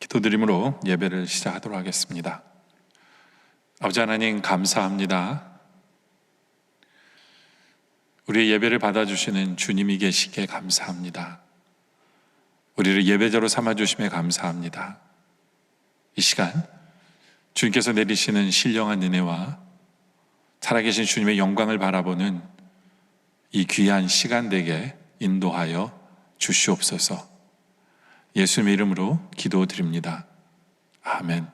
기도드림으로 예배를 시작하도록 하겠습니다. 아버지 하나님, 감사합니다. 우리의 예배를 받아주시는 주님이 계시기에 감사합니다. 우리를 예배자로 삼아주심에 감사합니다. 이 시간 주님께서 내리시는 신령한 은혜와 살아계신 주님의 영광을 바라보는 이 귀한 시간 되게 인도하여 주시옵소서. 예수님의 이름으로 기도드립니다. 아멘.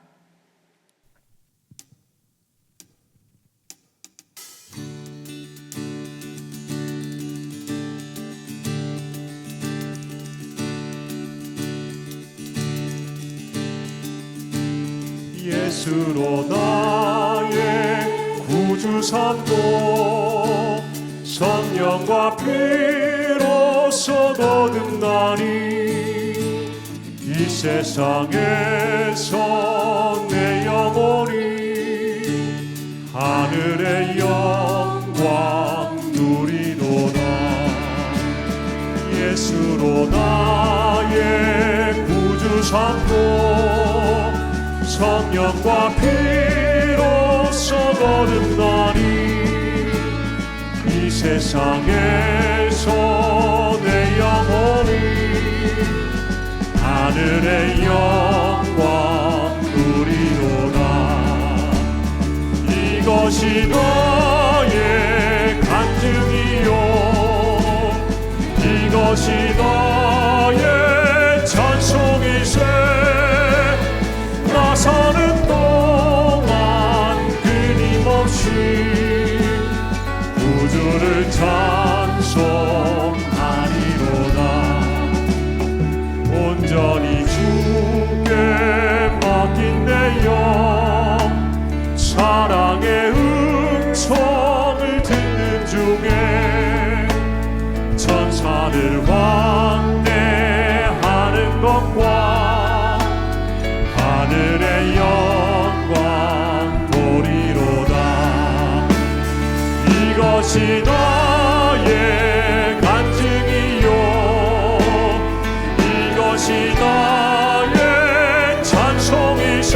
예수로 나의 구주 삼고 성령과 피로써 거듭나니 이 세상에서 내 영혼이 하늘의 영광 누리도다. 예수로 나의 구주 삼고 성령과 피로써 거듭나니 이 세상에서 내 영혼이 하늘의 영광 누리도다. 이것이 너의 간증이요, 이것이 너의 찬송이세. 나 사는 동안 끊임없이 구주를 찬송하리로다. 온전히 주께 맡긴 내 영, 사랑의 음성을 듣는 중에 천사들 환대하는 것과 하늘의 영광 보리로다. 이것이 너의 간증이요, 이것이 나의 찬송이세.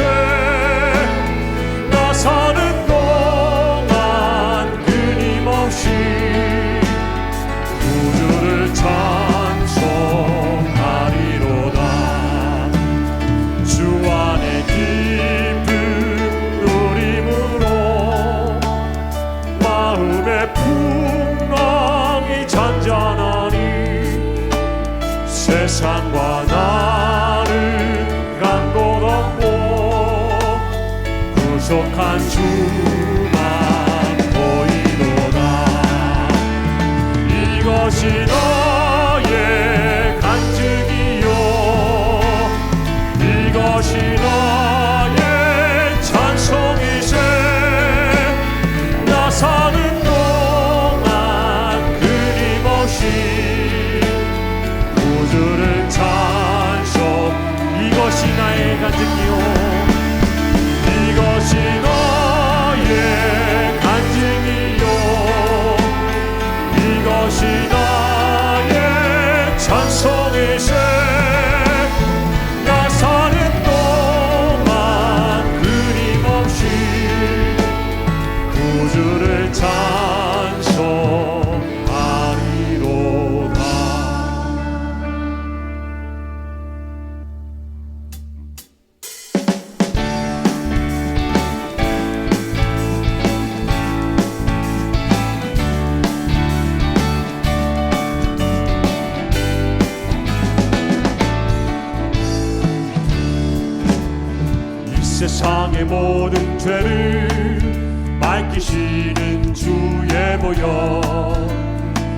나 사는 동안 끊임없이 구주를 찬송하리로다. 주 안에 깊은 누림으로 마음의 풍랑이 잔잔하니 세상과 나를 간 곳 없고 구속한 주만 보이도다. 이것이 너의 간증이요, 이것이 너의 찬송이세. 나 사는 동안 끊임없이 구주를 찬송. 이것이 나의 간증이요, 이것이 너의 간증이요, 이것이 나의 찬송이세. 나 사는 동안 끊임없이 구주를 찬송하리로다. 세상의 모든 죄를 밝히시는 주의 보혈,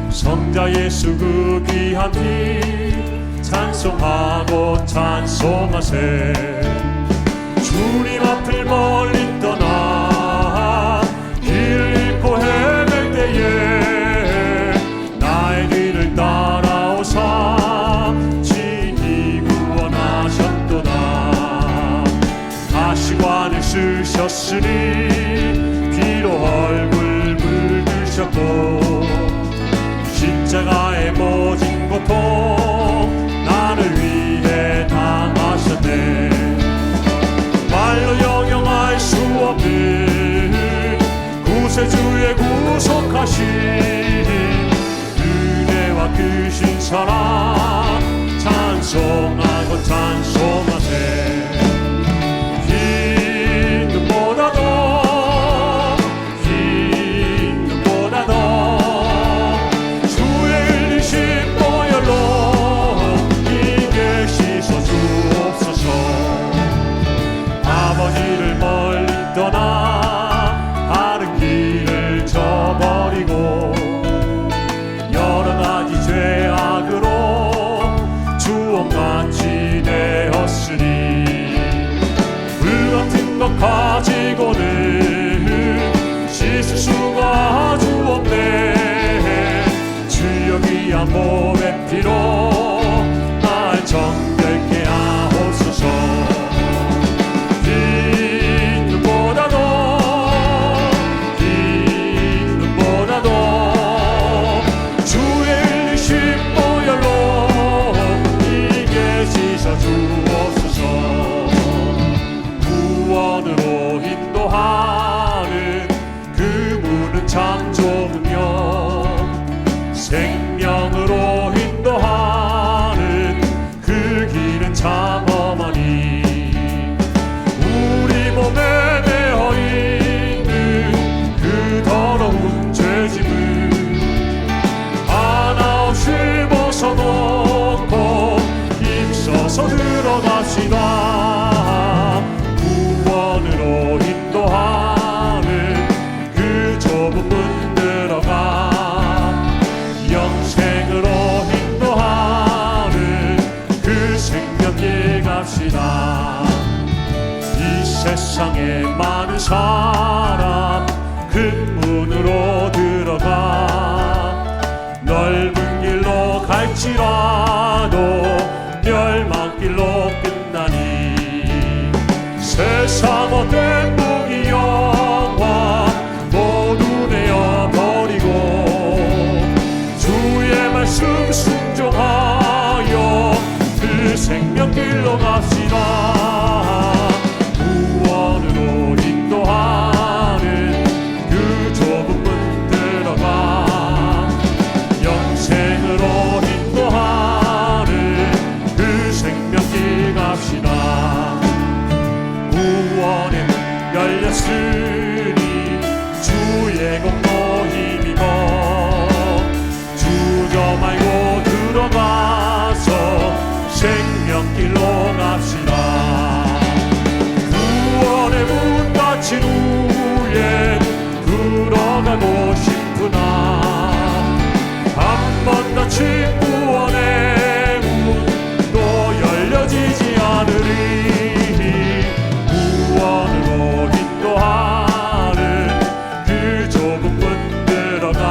성자 예수 그 귀한 피 찬송하고 찬송하세. 주님 앞을 멀리 떠나 길을 잃고 헤맬 때에 나의 뒤를 따라오사 친히 구원하셨도다. 가시관을 쓰셨으니 피로 얼굴 물드셨고 십자가의 모진 고통 나를 위해 당하셨네. 구세주의 구속하심 은혜와 크신 사랑 찬송하고 찬송하세 흰 눈보다 더 주의 흘리신 보혈로 이게 씻어 주옵소서 아버지를 멀리 떠나 다른 길을 저버리고 여러 가지 죄악으로 주홍같이 되었으니 불같은 것 가지고는 씻을 수가 아주 없네 주여 귀한 몸의 피로 날 정결케 하옵소서 흰 눈보다 더 주의 흘리신 보혈로 이게 씻어 주옵소서 구원으로 인도하는 그 문은 참 좁으며 생명으로 인도하는 그 길은 참 험하니 우리 몸에 매어 있는 그 더러운 죄짐을 하나없이 벗어놓고 힘써서 들어갑시다 구원으로 인도하는 그 좁은 문 들어가 영생으로 인도하는 그 생명길 갑시다 이 세상에 많은 사람 큰 문으로 들어가 넓은 길로 갈지라도 멸망길로 끝나니 세상 어떤 무기 영화 모두 내어버리고 주의 말씀 순종하여 그 생명길로 갑시다 구원으로 인도하는 그 좁은 문 들어가 영생으로 인도하는 그 생명길 갑시다 구원의 문 열렸으니 주의 공로 힘입어 주저 말고 들어가서 생명길로 갑시다 구원의 문 닫힌 후에 들어가고 싶으나 한 번 닫힌 구원의 문 또 열려지지 않으리 구원으로 인도하는 그 좁은 문 들어가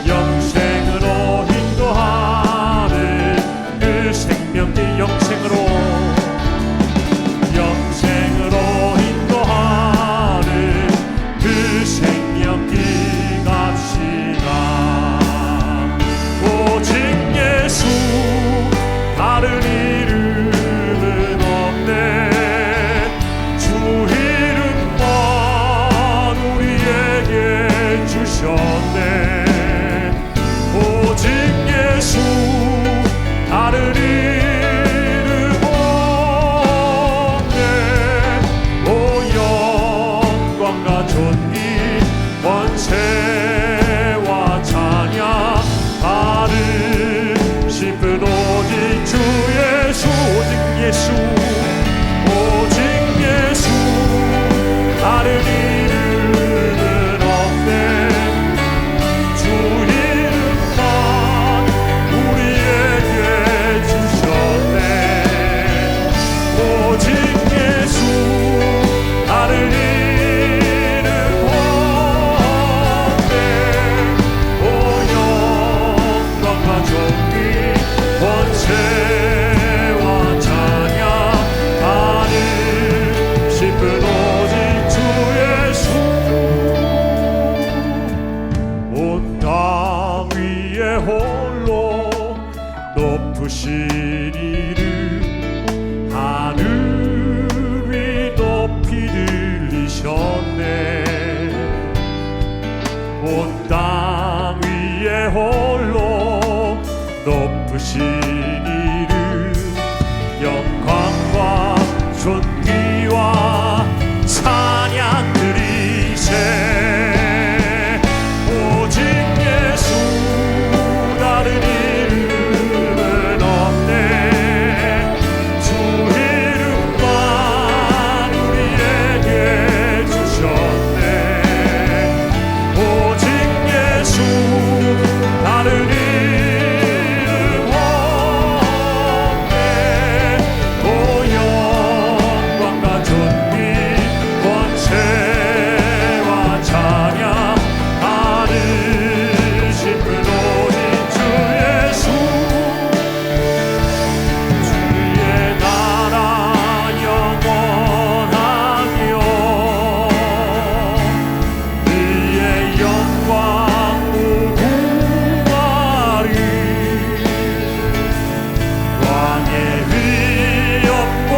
영생으로 인도하는 그 생명길 영생으로 인도하는 그 생명길 갑시다 오직 예수 다른 이름은 없네 주 이름만 우리에게 주셨네 오직 예수 다른 이름 없네 오 영광과 존귀 권세와 찬양 받을 싶은 오직 주 예수 오직 예수 오직 예수 다른 이름은 없네 주 이름만 우리에게 주셨네 오직 예수 다른 이름 없네 오 영광과 존귀 권세와 찬양 받을 싶은 오직 주 예수 온 땅 위에 홀로 높으신 이름 하늘 위 높이 들리셨네 온 땅 위에 홀로 높으신 이름 영광과 존귀와 찬양 드리세 오직 예수 다른 이름은 없네 주 이름만 우리에게 주셨네 오직 예수 다른 이름 없네 오 영광과 존귀 권세와 찬양 받으신 분오신 주 예수 주의 나라 영원하며 그의 영광 무궁하리 왕의 위엄과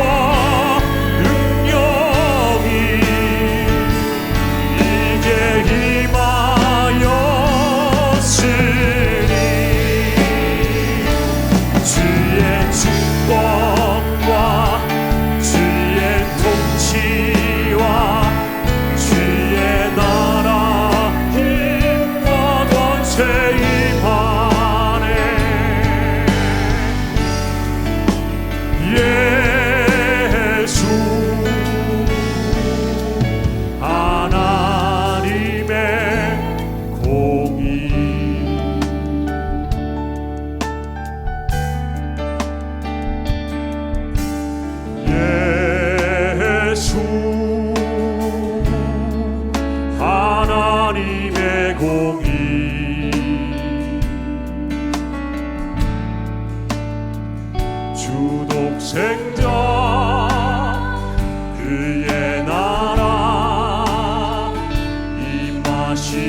능력이 이제 임하였으니 주의 주권과 주의 통치와 주의 나라 힘과 권세 임하네 예수 하나님의 공의 예수 하나님의 공의 주독생자 그의 나라 임하시네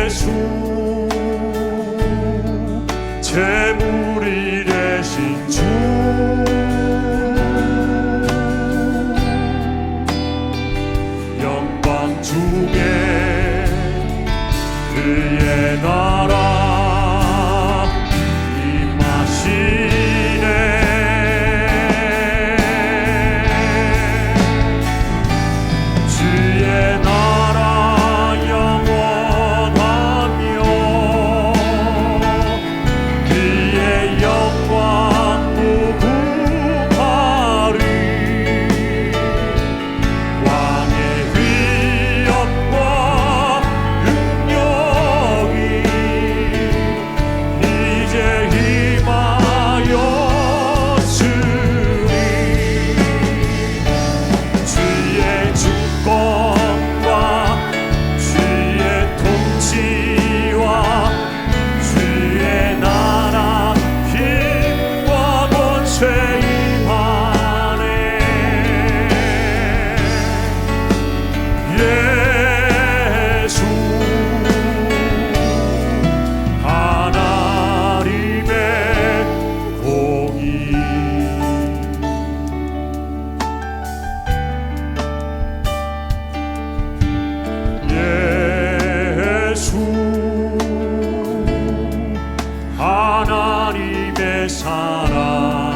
예수 재물이 되신 주 영광 중에 그의 나라 임하시네 주의 나라 영원하며 그의 영광 무궁하리 왕의 위엄과 능력이 이제 임하였으니 주의 주권과 주의 통치와 주의 나라 힘과 권세 임하네 예수 하나님의 공의 예수 하나님의 사랑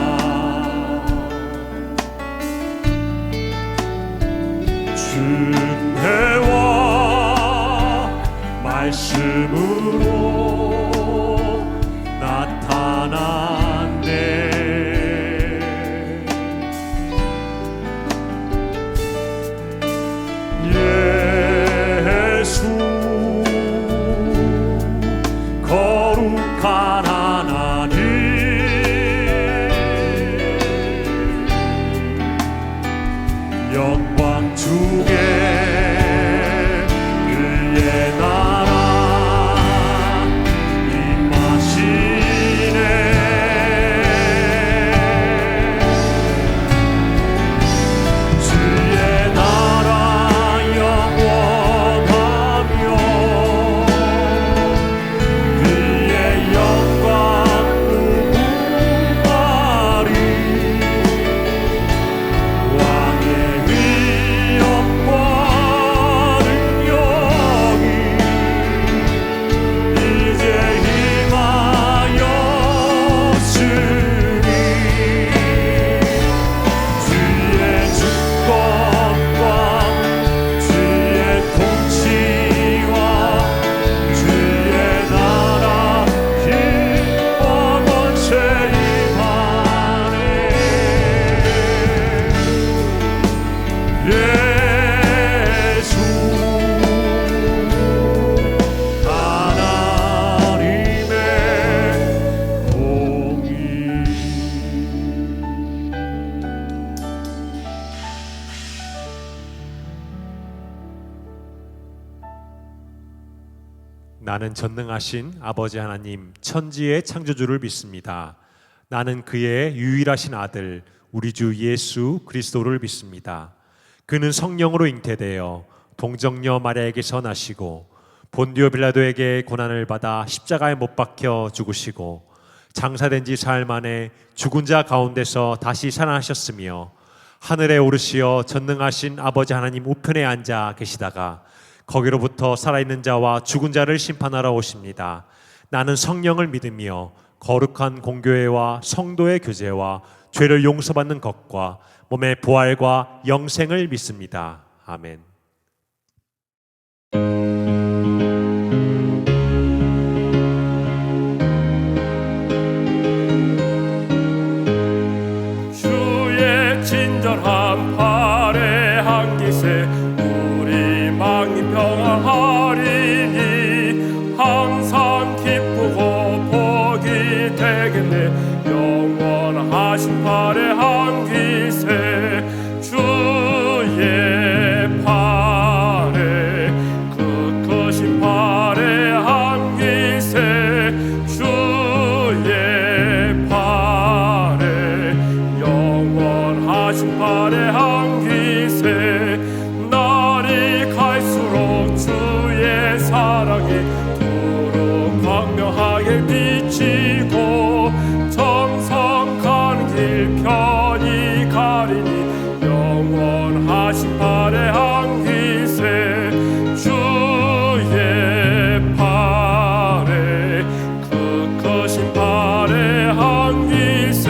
준혜와 말씀으로 나타났네 예수 거룩한 하나님 영광 중에 그의 나라 나는 전능하신 아버지 하나님 천지의 창조주를 믿습니다. 나는 그의 유일하신 아들 우리 주 예수 그리스도를 믿습니다. 그는 성령으로 잉태되어 동정녀 마리아에게서 나시고 본디오 빌라도에게 고난을 받아 십자가에 못 박혀 죽으시고 장사된 지 사흘 만에 죽은 자 가운데서 다시 살아나셨으며 하늘에 오르시어 전능하신 아버지 하나님 우편에 앉아 계시다가 거기로부터 살아있는 자와 죽은 자를 심판하러 오십니다. 나는 성령을 믿으며 거룩한 공교회와 성도의 교제와 죄를 용서받는 것과 몸의 부활과 영생을 믿습니다. 아멘. 주의 친절한 팔에 안기세 우리 망이 평안하리니 항상 기쁘고 복이 되겠네 영원하신 팔에 안기세 주의 팔에 그 크신 팔에 안기세 주의 팔에 영원하신 팔에 안기세 날이 갈수록 주의 사랑이 두루 광명하게 비치고 정성 가는 길 편히 가리니 영원하신 팔에 안기세 주의 팔에 그 크신 팔에 안기세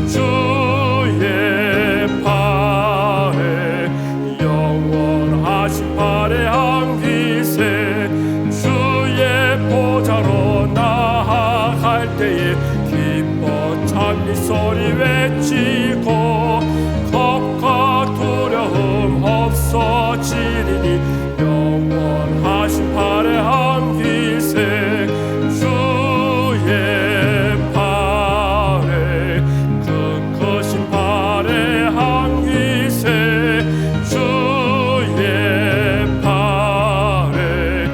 주의 팔에 영원하신 팔에 안기세 주의 보좌로 나아갈 때에 기뻐 찬미 소리 외치고 겁과 두려움 없어지리니 영원하신 팔에 안기세 주의 팔에 그 크신 팔에 안기세 주의 팔에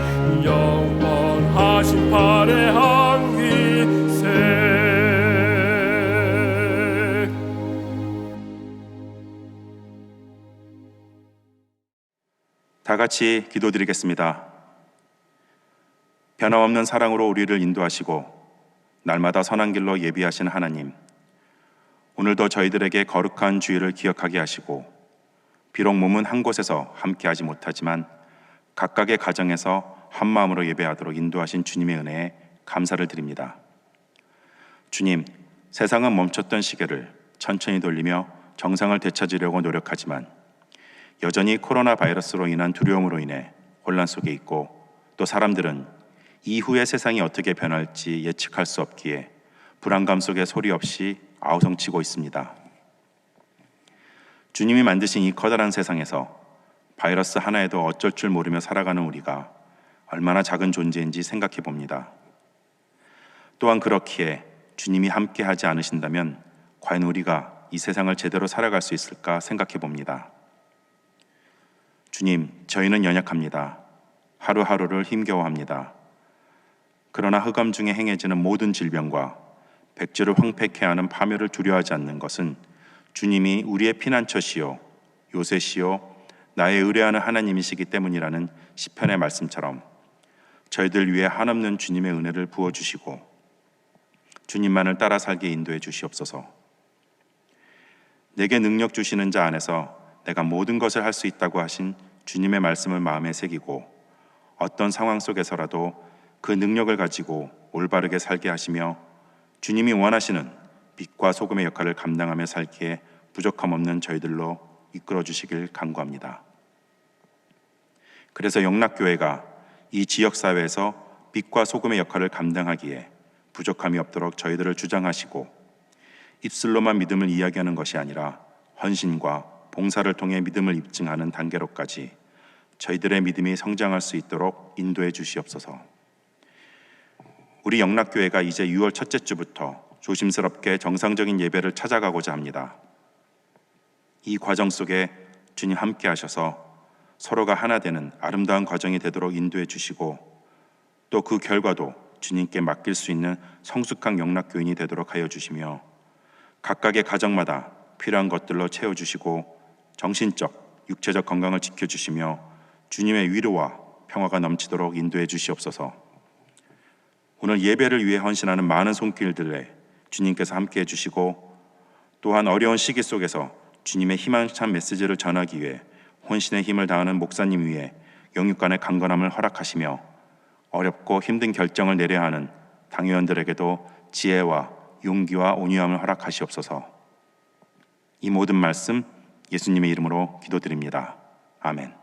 영원하신 팔에 안기세 다 같이 기도드리겠습니다. 변함없는 사랑으로 우리를 인도하시고 날마다 선한 길로 예비하신 하나님, 오늘도 저희들에게 거룩한 주일을 기억하게 하시고 비록 몸은 한 곳에서 함께하지 못하지만 각각의 가정에서 한 마음으로 예배하도록 인도하신 주님의 은혜에 감사를 드립니다. 주님, 세상은 멈췄던 시계를 천천히 돌리며 정상을 되찾으려고 노력하지만 여전히 코로나 바이러스로 인한 두려움으로 인해 혼란 속에 있고 또 사람들은 이후의 세상이 어떻게 변할지 예측할 수 없기에 불안감 속에 소리 없이 아우성치고 있습니다. 주님이 만드신 이 커다란 세상에서 바이러스 하나에도 어쩔 줄 모르며 살아가는 우리가 얼마나 작은 존재인지 생각해 봅니다. 또한 그렇기에 주님이 함께 하지 않으신다면 과연 우리가 이 세상을 제대로 살아갈 수 있을까 생각해 봅니다. 주님, 저희는 연약합니다. 하루하루를 힘겨워합니다. 그러나 흑암 중에 행해지는 모든 질병과 백지를 황폐케 하는 파멸을 두려워하지 않는 것은 주님이 우리의 피난처시요 요새시요 나의 의뢰하는 하나님이시기 때문이라는 시편의 말씀처럼 저희들 위해 한없는 주님의 은혜를 부어주시고 주님만을 따라 살게 인도해 주시옵소서. 내게 능력 주시는 자 안에서 내가 모든 것을 할 수 있다고 하신 주님의 말씀을 마음에 새기고 어떤 상황 속에서라도 그 능력을 가지고 올바르게 살게 하시며 주님이 원하시는 빛과 소금의 역할을 감당하며 살기에 부족함 없는 저희들로 이끌어 주시길 간구합니다. 그래서 영락교회가 이 지역사회에서 빛과 소금의 역할을 감당하기에 부족함이 없도록 저희들을 주장하시고 입술로만 믿음을 이야기하는 것이 아니라 헌신과 봉사를 통해 믿음을 입증하는 단계로까지 저희들의 믿음이 성장할 수 있도록 인도해 주시옵소서. 우리 영락교회가 이제 6월 첫째 주부터 조심스럽게 정상적인 예배를 찾아가고자 합니다. 이 과정 속에 주님 함께 하셔서 서로가 하나 되는 아름다운 과정이 되도록 인도해 주시고 또 그 결과도 주님께 맡길 수 있는 성숙한 영락교인이 되도록 하여 주시며 각각의 가정마다 필요한 것들로 채워주시고 정신적, 육체적 건강을 지켜주시며 주님의 위로와 평화가 넘치도록 인도해 주시옵소서. 오늘 예배를 위해 헌신하는 많은 손길들에 주님께서 함께해 주시고 또한 어려운 시기 속에서 주님의 희망찬 메시지를 전하기 위해 혼신의 힘을 다하는 목사님 위에 영육간의 강건함을 허락하시며 어렵고 힘든 결정을 내려야 하는 당회원들에게도 지혜와 용기와 온유함을 허락하시옵소서. 이 모든 말씀 예수님의 이름으로 기도드립니다. 아멘.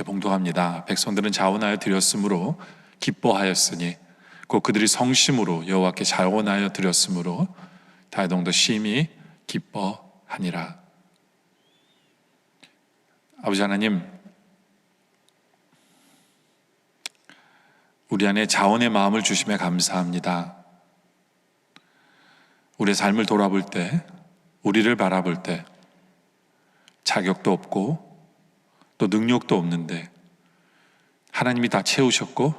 이렇게 봉독합니다. 백성들은 자원하여 드렸으므로 기뻐하였으니 곧 그들이 성심으로 여호와께 자원하여 드렸으므로 다이동도 심히 기뻐하니라. 아버지 하나님, 우리 안에 자원의 마음을 주심에 감사합니다. 우리의 삶을 돌아볼 때, 우리를 바라볼 때 자격도 없고 또 능력도 없는데 하나님이 다 채우셨고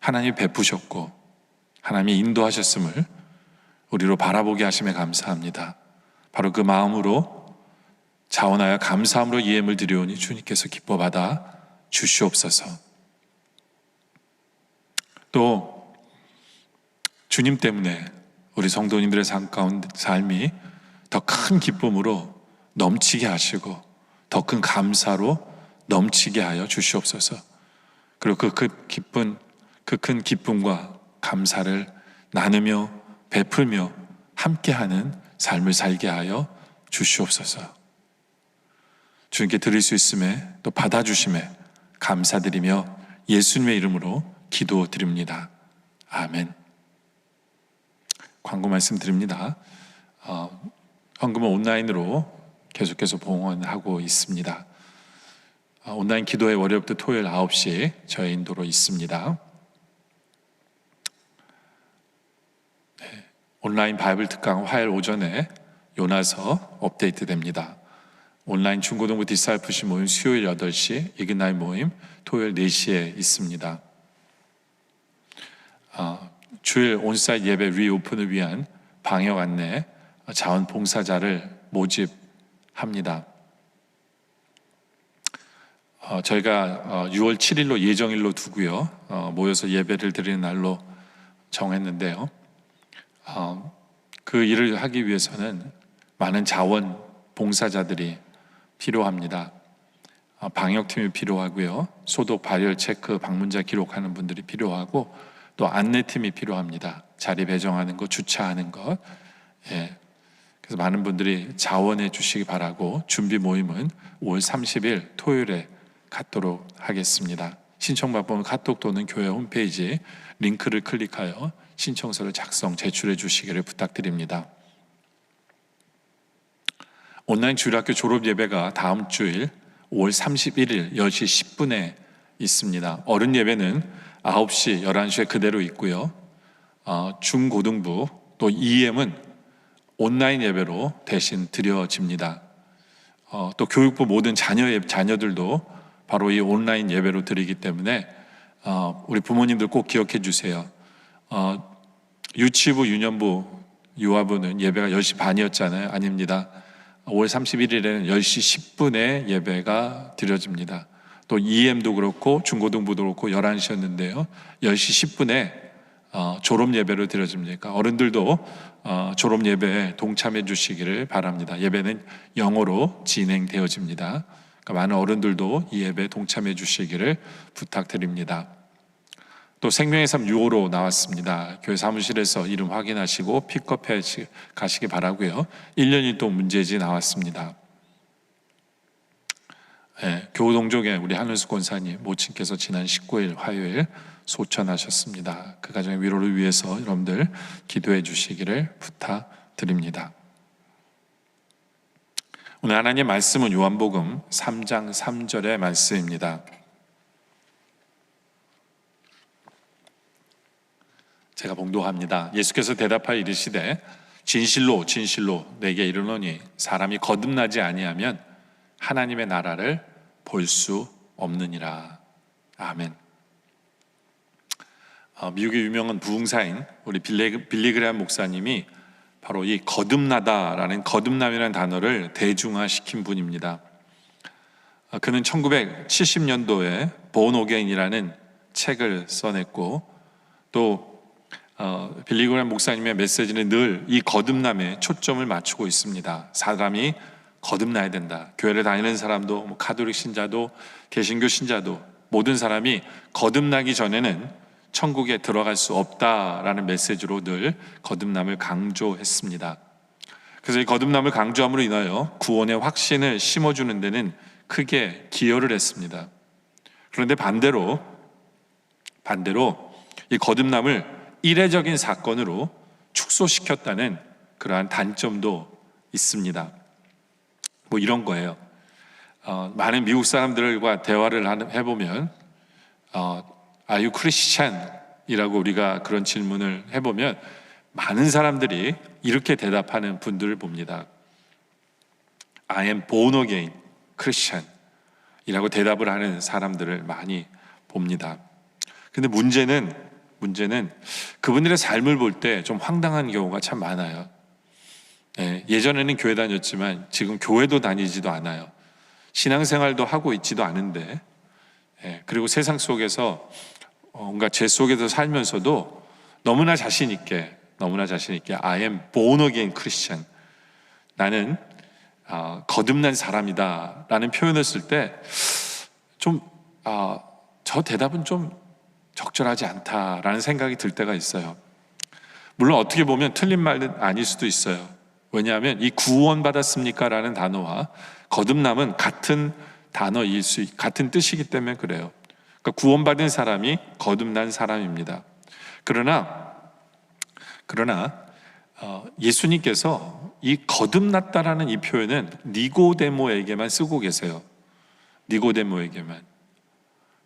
하나님이 베푸셨고 하나님이 인도하셨음을 우리로 바라보게 하심에 감사합니다. 바로 그 마음으로 자원하여 감사함으로 예물을 드려오니 주님께서 기뻐 받아 주시옵소서. 또 주님 때문에 우리 성도님들의 삶 가운데 삶이 더 큰 기쁨으로 넘치게 하시고 더 큰 감사로 넘치게 하여 주시옵소서. 그리고 그 큰 기쁨과 감사를 나누며 베풀며 함께하는 삶을 살게 하여 주시옵소서. 주님께 드릴 수 있음에 또 받아주심에 감사드리며 예수님의 이름으로 기도드립니다. 아멘. 광고 말씀드립니다. 헌금은 온라인으로 계속해서 봉헌하고 있습니다. 온라인 기도회 월요일부터 토요일 9시 저희 인도로 있습니다. 네, 온라인 바이블 특강 화요일 오전에 요나서 업데이트 됩니다. 온라인 중고등부 디사이플십 모임 수요일 8시, 이그나이 모임 토요일 4시에 있습니다. 주일 온사이트 예배 리오픈을 위한 방역 안내 자원봉사자를 모집합니다. 저희가 6월 7일로 예정일로 두고요. 모여서 예배를 드리는 날로 정했는데요. 그 일을 하기 위해서는 많은 자원봉사자들이 필요합니다. 방역팀이 필요하고요. 소독, 발열, 체크, 방문자 기록하는 분들이 필요하고 또 안내팀이 필요합니다. 자리 배정하는 것, 주차하는 것. 예. 그래서 많은 분들이 자원해 주시기 바라고 준비 모임은 5월 30일 토요일에 갖도록 하겠습니다. 신청 방법은 카톡 또는 교회 홈페이지 링크를 클릭하여 신청서를 작성, 제출해 주시기를 부탁드립니다. 온라인 주일학교 졸업 예배가 다음 주일 5월 31일 10시 10분에 있습니다. 어른 예배는 9시, 11시에 그대로 있고요. 중고등부 또 EM은 온라인 예배로 대신 드려집니다. 또 교육부 모든 자녀들도 바로 이 온라인 예배로 드리기 때문에 우리 부모님들 꼭 기억해 주세요. 유치부, 유년부, 유아부는 예배가 10시 반이었잖아요. 아닙니다. 5월 31일에는 10시 10분에 예배가 드려집니다. 또 EM도 그렇고 중고등부도 그렇고 11시였는데요. 10시 10분에 졸업 예배로 드려집니까? 어른들도 졸업 예배에 동참해 주시기를 바랍니다. 예배는 영어로 진행되어집니다. 그러니까 많은 어른들도 이 예배에 동참해 주시기를 부탁드립니다. 또 생명의 삶 6호로 나왔습니다. 교회 사무실에서 이름 확인하시고 픽업해 가시기 바라고요. 1년이 또 문제지 나왔습니다. 네, 교우동족의 우리 한은수 권사님 모친께서 지난 19일 화요일 소천하셨습니다. 그 가정의 위로를 위해서 여러분들 기도해 주시기를 부탁드립니다. 오늘 하나님의 말씀은 요한복음 3장 3절의 말씀입니다. 제가 봉독합니다. 예수께서 대답하여 이르시되 진실로 진실로 내게 이르노니 사람이 거듭나지 아니하면 하나님의 나라를 볼 수 없느니라. 아멘. 미국의 유명한 부흥사인 우리 빌리그레함 목사님이 바로 이 거듭나다라는 거듭남이라는 단어를 대중화시킨 분입니다. 그는 1970년도에 Born Again이라는 책을 써냈고 또 빌리그레함 목사님의 메시지는 늘 이 거듭남에 초점을 맞추고 있습니다. 사람이 거듭나야 된다. 교회를 다니는 사람도 가톨릭 신자도 개신교 신자도 모든 사람이 거듭나기 전에는 천국에 들어갈 수 없다라는 메시지로 늘 거듭남을 강조했습니다. 그래서 이 거듭남을 강조함으로 인하여 구원의 확신을 심어주는 데는 크게 기여를 했습니다. 그런데 반대로 이 거듭남을 이례적인 사건으로 축소시켰다는 그러한 단점도 있습니다. 뭐 이런 거예요. 많은 미국 사람들과 대화를 해보면 Are you Christian? 이라고 우리가 그런 질문을 해보면 많은 사람들이 이렇게 대답하는 분들을 봅니다. I am born again Christian 이라고 대답을 하는 사람들을 많이 봅니다. 근데 문제는 그분들의 삶을 볼 때 좀 황당한 경우가 참 많아요. 예전에는 교회 다녔지만 지금 교회도 다니지도 않아요. 신앙생활도 하고 있지도 않은데, 그리고 세상 속에서 뭔가 죄 속에서 살면서도 너무나 자신 있게 I am born again Christian, 나는 거듭난 사람이다 라는 표현을 쓸 때 좀 저 대답은 좀 적절하지 않다라는 생각이 들 때가 있어요. 물론 어떻게 보면 틀린 말은 아닐 수도 있어요. 왜냐하면 이 구원받았습니까? 라는 단어와 거듭남은 같은 단어일 같은 뜻이기 때문에 그래요. 그러니까 구원받은 사람이 거듭난 사람입니다. 그러나 예수님께서 이 거듭났다라는 이 표현은 니고데모에게만 쓰고 계세요. 니고데모에게만.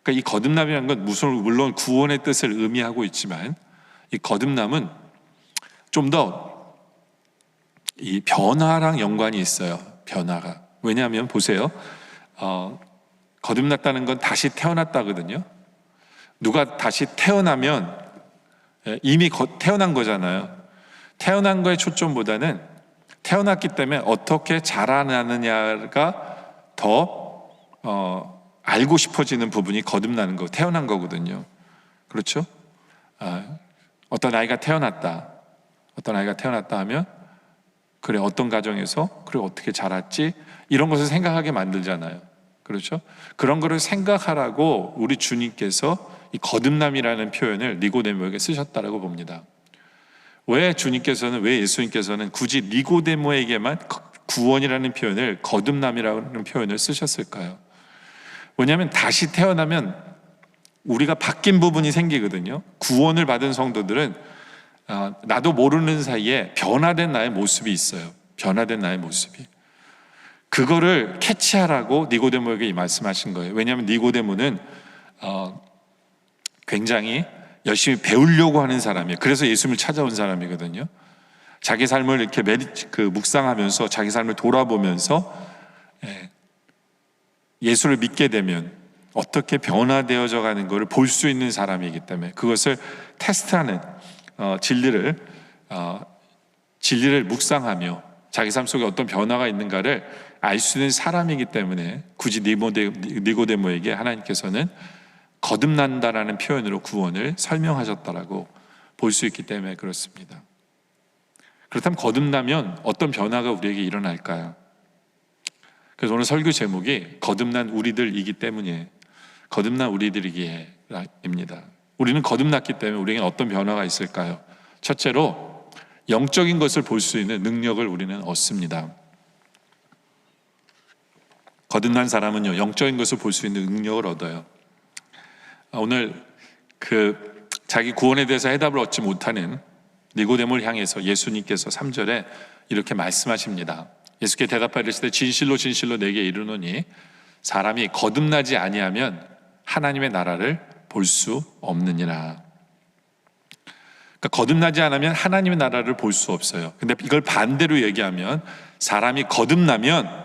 그러니까 이 거듭남이라는 건 물론 구원의 뜻을 의미하고 있지만 이 거듭남은 좀 더 이 변화랑 연관이 있어요. 변화가. 왜냐하면 보세요. 거듭났다는 건 다시 태어났다거든요. 누가 다시 태어나면 이미 태어난 거잖아요. 태어난 거의 초점보다는 태어났기 때문에 어떻게 자라나느냐가 더 알고 싶어지는 부분이 거듭나는 거, 태어난 거거든요. 그렇죠? 어떤 아이가 태어났다 하면 그래, 어떤 가정에서 그래 어떻게 자랐지? 이런 것을 생각하게 만들잖아요. 그렇죠? 그런 거를 생각하라고 우리 주님께서 이 거듭남이라는 표현을 니고데모에게 쓰셨다라고 봅니다. 왜 예수님께서는 굳이 니고데모에게만 구원이라는 표현을, 거듭남이라는 표현을 쓰셨을까요? 왜냐하면 다시 태어나면 우리가 바뀐 부분이 생기거든요. 구원을 받은 성도들은 나도 모르는 사이에 변화된 나의 모습이 있어요. 변화된 나의 모습이. 그거를 캐치하라고 니고데모에게 말씀하신 거예요. 왜냐하면 니고데모는 굉장히 열심히 배우려고 하는 사람이에요. 그래서 예수님을 찾아온 사람이거든요. 자기 삶을 이렇게 묵상하면서 자기 삶을 돌아보면서 예수를 믿게 되면 어떻게 변화되어져 가는 것을 볼 수 있는 사람이기 때문에 그것을 테스트하는 진리를 묵상하며 자기 삶 속에 어떤 변화가 있는가를 알 수 있는 사람이기 때문에 굳이 니고데모에게 하나님께서는 거듭난다라는 표현으로 구원을 설명하셨다라고 볼 수 있기 때문에 그렇습니다. 그렇다면 거듭나면 어떤 변화가 우리에게 일어날까요? 그래서 오늘 설교 제목이 거듭난 우리들이기 때문에 거듭난 우리들이기에입니다. 우리는 거듭났기 때문에 우리에게는 어떤 변화가 있을까요? 첫째로 영적인 것을 볼 수 있는 능력을 우리는 얻습니다. 거듭난 사람은요, 영적인 것을 볼 수 있는 능력을 얻어요. 오늘 자기 구원에 대해서 해답을 얻지 못하는 니고데모를 향해서 예수님께서 3절에 이렇게 말씀하십니다. 예수께 대답하여 이르시되 진실로 진실로 내게 이르노니 사람이 거듭나지 아니하면 하나님의 나라를 볼 수 없느니라. 그러니까 거듭나지 않으면 하나님의 나라를 볼 수 없어요. 근데 이걸 반대로 얘기하면 사람이 거듭나면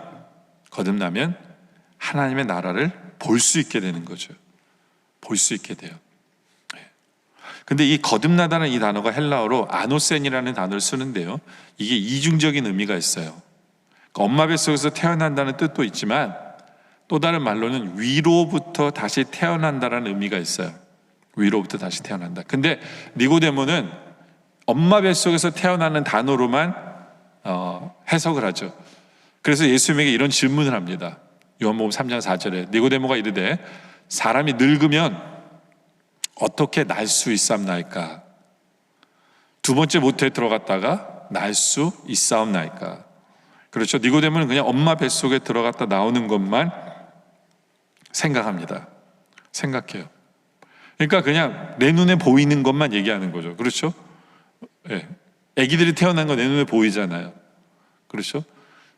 하나님의 나라를 볼 수 있게 되는 거죠. 볼 수 있게 돼요. 근데 이 거듭나다는 이 단어가 헬라어로 아노센이라는 단어를 쓰는데요, 이게 이중적인 의미가 있어요. 그러니까 엄마 뱃속에서 태어난다는 뜻도 있지만 또 다른 말로는 위로부터 다시 태어난다라는 의미가 있어요. 위로부터 다시 태어난다. 근데 니고데모는 엄마 뱃속에서 태어나는 단어로만 해석을 하죠. 그래서 예수님에게 이런 질문을 합니다. 요한복음 3장 4절에 니고데모가 이르되 사람이 늙으면 어떻게 날 수 있사옵나이까? 두 번째 모태에 들어갔다가 날 수 있사옵나이까? 그렇죠. 니고데모는 그냥 엄마 뱃속에 들어갔다 나오는 것만 생각합니다. 생각해요. 그러니까 그냥 내 눈에 보이는 것만 얘기하는 거죠. 그렇죠? 예. 아기들이 태어난 거 내 눈에 보이잖아요. 그렇죠?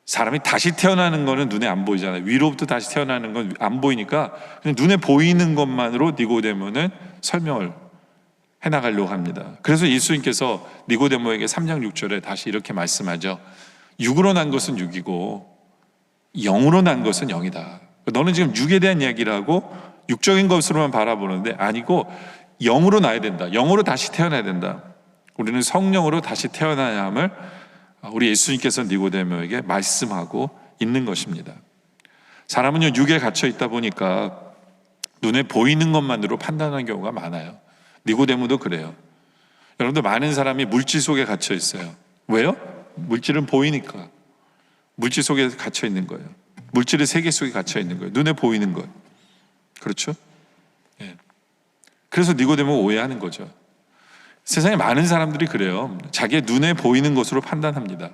사람이 다시 태어나는 거는 눈에 안 보이잖아요. 위로부터 다시 태어나는 건 안 보이니까 그냥 눈에 보이는 것만으로 니고데모는 설명을 해나가려고 합니다. 그래서 예수님께서 니고데모에게 3장 6절에 다시 이렇게 말씀하죠. 육으로 난 것은 육이고 영으로 난 것은 영이다. 너는 지금 육에 대한 이야기를 하고 육적인 것으로만 바라보는데 아니고 영으로 나야 된다. 영으로 다시 태어나야 된다. 우리는 성령으로 다시 태어나야 함을 우리 예수님께서 니고데모에게 말씀하고 있는 것입니다. 사람은요, 육에 갇혀 있다 보니까 눈에 보이는 것만으로 판단하는 경우가 많아요. 니고데모도 그래요. 여러분들, 많은 사람이 물질 속에 갇혀 있어요. 왜요? 물질은 보이니까. 물질 속에 갇혀 있는 거예요. 물질의 세계 속에 갇혀 있는 거예요. 눈에 보이는 것. 그렇죠? 예. 그래서 니고데모가 오해하는 거죠. 세상에 많은 사람들이 그래요. 자기의 눈에 보이는 것으로 판단합니다.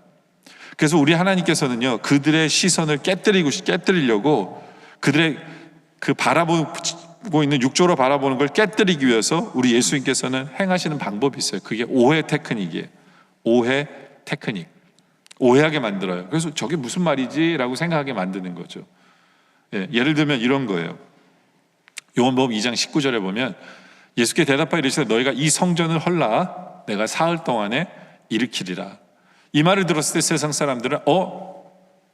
그래서 우리 하나님께서는요, 그들의 시선을 깨뜨리려고 그들의 그 바라보고 있는 육적으로 바라보는 걸 깨뜨리기 위해서 우리 예수님께서는 행하시는 방법이 있어요. 그게 오해 테크닉이에요. 오해 테크닉. 오해하게 만들어요. 그래서 저게 무슨 말이지? 라고 생각하게 만드는 거죠. 예, 예를 들면 이런 거예요. 요한복음 2장 19절에 보면 예수께 대답하여 이르시되 너희가 이 성전을 헐라 내가 사흘 동안에 일으키리라. 이 말을 들었을 때 세상 사람들은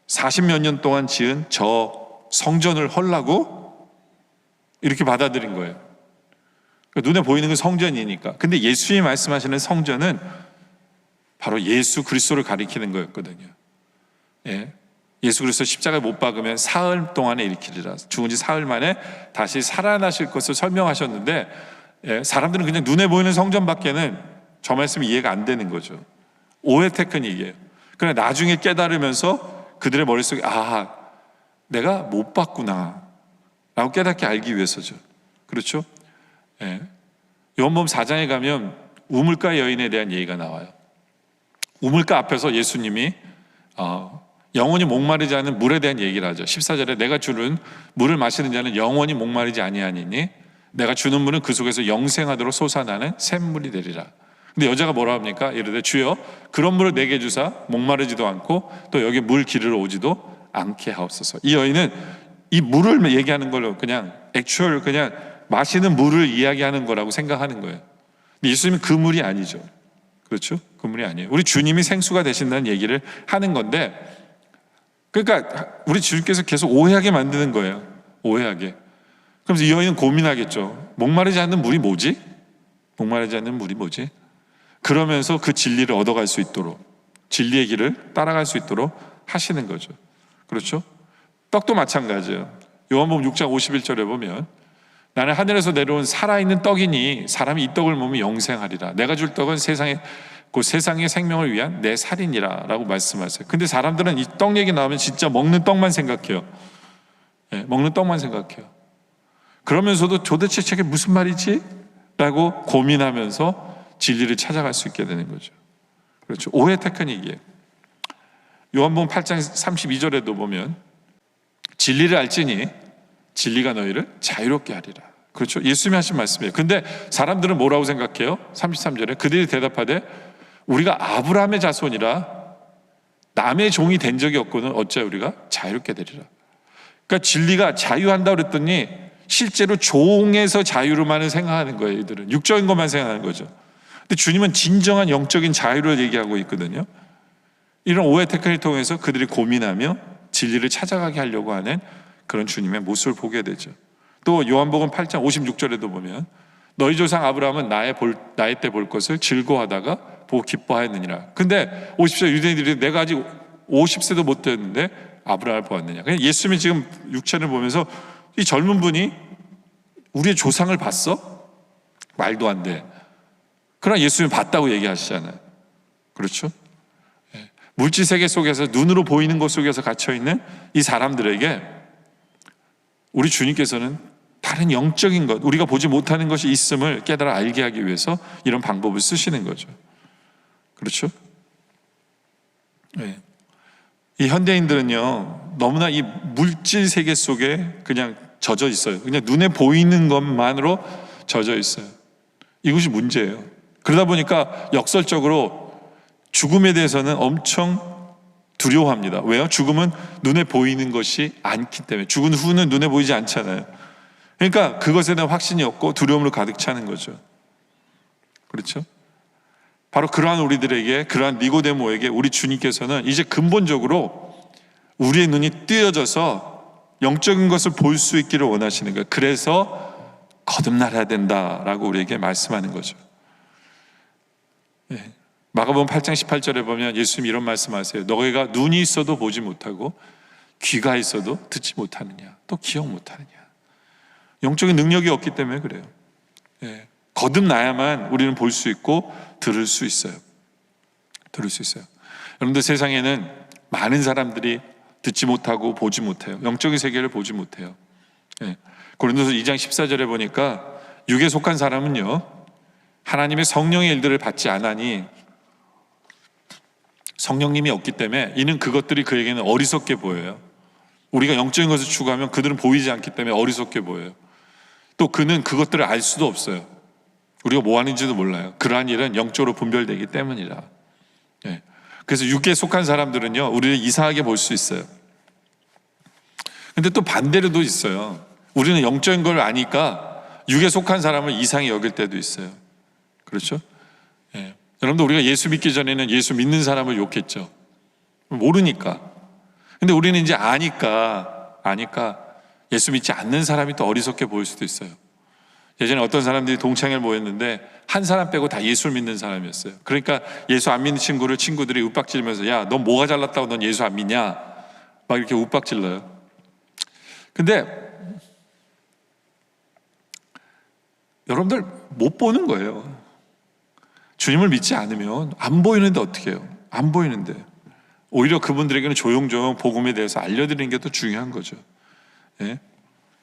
40몇 년 동안 지은 저 성전을 헐라고? 이렇게 받아들인 거예요. 눈에 보이는 건 성전이니까. 근데 예수님이 말씀하시는 성전은 바로 예수 그리스도를 가리키는 거였거든요. 예. 예수 그리스도 십자가에 못 박으면 사흘 동안에 일으키리라. 죽은 지 사흘 만에 다시 살아나실 것을 설명하셨는데, 예, 사람들은 그냥 눈에 보이는 성전밖에는 저 말씀이 이해가 안 되는 거죠. 오해 테크닉이에요. 그러나 나중에 깨달으면서 그들의 머릿속에 내가 못 봤구나 라고 깨닫게 알기 위해서죠. 그렇죠? 예. 요한복음 4장에 가면 우물가 여인에 대한 얘기가 나와요. 우물가 앞에서 예수님이 영원히 목마르지 않은 물에 대한 얘기를 하죠. 14절에 내가 주는 물을 마시는 자는 영원히 목마르지 아니하니니 내가 주는 물은 그 속에서 영생하도록 솟아나는 샘물이 되리라. 근데 여자가 뭐라 합니까? 이르되 주여 그런 물을 내게 주사 목마르지도 않고 또 여기 물 기르러 오지도 않게 하옵소서. 이 여인은 이 물을 얘기하는 걸로 그냥 그냥 마시는 물을 이야기하는 거라고 생각하는 거예요. 근데 예수님은 그 물이 아니죠. 그렇죠? 그 물이 아니에요. 우리 주님이 생수가 되신다는 얘기를 하는 건데, 그러니까 우리 주님께서 계속 오해하게 만드는 거예요. 오해하게. 그러면서 이 여인은 고민하겠죠. 목마르지 않는 물이 뭐지? 목마르지 않는 물이 뭐지? 그러면서 그 진리를 얻어갈 수 있도록, 진리의 길을 따라갈 수 있도록 하시는 거죠. 그렇죠? 떡도 마찬가지예요. 요한복음 6장 51절에 보면 나는 하늘에서 내려온 살아있는 떡이니 사람이 이 떡을 먹으면 영생하리라. 내가 줄 떡은 세상의 생명을 위한 내 살이니라 라고 말씀하세요. 근데 사람들은 이 떡 얘기 나오면 진짜 먹는 떡만 생각해요. 예, 먹는 떡만 생각해요. 그러면서도 도대체 저게 무슨 말이지? 라고 고민하면서 진리를 찾아갈 수 있게 되는 거죠. 그렇죠. 오해 테크닉이에요. 요한복음 8장 32절에도 보면 진리를 알지니 진리가 너희를 자유롭게 하리라. 그렇죠. 예수님이 하신 말씀이에요. 근데 사람들은 뭐라고 생각해요? 33절에 그들이 대답하되 우리가 아브라함의 자손이라 남의 종이 된 적이 없고는 어째 우리가 자유롭게 되리라. 그러니까 진리가 자유한다고 그랬더니 실제로 종에서 자유로만 생각하는 거예요. 이들은 육적인 것만 생각하는 거죠. 근데 주님은 진정한 영적인 자유를 얘기하고 있거든요. 이런 오해 테크닉을 통해서 그들이 고민하며 진리를 찾아가게 하려고 하는 그런 주님의 모습을 보게 되죠. 또 요한복음 8장 56절에도 보면 너희 조상 아브라함은 나의 때 볼 것을 즐거워하다가 보고 기뻐하였느니라. 근데 50세 유대인들이 내가 아직 50세도 못 됐는데 아브라함을 보았느냐. 그냥 예수님이 지금 육체를 보면서 이 젊은 분이 우리의 조상을 봤어? 말도 안 돼. 그러나 예수님이 봤다고 얘기하시잖아요. 그렇죠? 물질 세계 속에서 눈으로 보이는 것 속에서 갇혀있는 이 사람들에게 우리 주님께서는 다른 영적인 것, 우리가 보지 못하는 것이 있음을 깨달아 알게 하기 위해서 이런 방법을 쓰시는 거죠. 그렇죠? 네. 이 현대인들은요, 너무나 이 물질 세계 속에 그냥 젖어 있어요. 그냥 눈에 보이는 것만으로 젖어 있어요. 이것이 문제예요. 그러다 보니까 역설적으로 죽음에 대해서는 엄청 두려워합니다. 왜요? 죽음은 눈에 보이는 것이 않기 때문에. 죽은 후는 눈에 보이지 않잖아요. 그러니까 그것에 대한 확신이 없고 두려움으로 가득 차는 거죠. 그렇죠? 바로 그러한 우리들에게, 그러한 니고데모에게 우리 주님께서는 이제 근본적으로 우리의 눈이 뜨여져서 영적인 것을 볼 수 있기를 원하시는 거예요. 그래서 거듭나야 된다라고 우리에게 말씀하는 거죠. 예. 마가복음 8장 18절에 보면 예수님이 이런 말씀하세요. 너희가 눈이 있어도 보지 못하고 귀가 있어도 듣지 못하느냐, 또 기억 못하느냐. 영적인 능력이 없기 때문에 그래요. 예. 거듭나야만 우리는 볼 수 있고 들을 수 있어요. 들을 수 있어요. 여러분들, 세상에는 많은 사람들이 듣지 못하고 보지 못해요. 영적인 세계를 보지 못해요. 예. 고린도서 2장 14절에 보니까 육에 속한 사람은요, 하나님의 성령의 일들을 받지 않으니 성령님이 없기 때문에 이는 그것들이 그에게는 어리석게 보여요. 우리가 영적인 것을 추구하면 그들은 보이지 않기 때문에 어리석게 보여요. 또 그는 그것들을 알 수도 없어요. 우리가 뭐 하는지도 몰라요. 그러한 일은 영적으로 분별되기 때문이라. 예. 그래서 육에 속한 사람들은요, 우리를 이상하게 볼 수 있어요. 근데 또 반대로도 있어요. 우리는 영적인 걸 아니까 육에 속한 사람을 이상히 여길 때도 있어요. 그렇죠? 예. 여러분들, 우리가 예수 믿기 전에는 예수 믿는 사람을 욕했죠. 모르니까. 근데 우리는 이제 아니까 예수 믿지 않는 사람이 또 어리석게 보일 수도 있어요. 예전에 어떤 사람들이 동창회를 모였는데 한 사람 빼고 다 예수를 믿는 사람이었어요. 그러니까 예수 안 믿는 친구들이 윽박지르면서, 야, 넌 뭐가 잘났다고 넌 예수 안 믿냐? 막 이렇게 윽박질러요. 근데 여러분들 못 보는 거예요. 주님을 믿지 않으면 안 보이는데 어떻게 해요? 안 보이는데. 오히려 그분들에게는 조용조용 복음에 대해서 알려드리는 게 더 중요한 거죠. 예?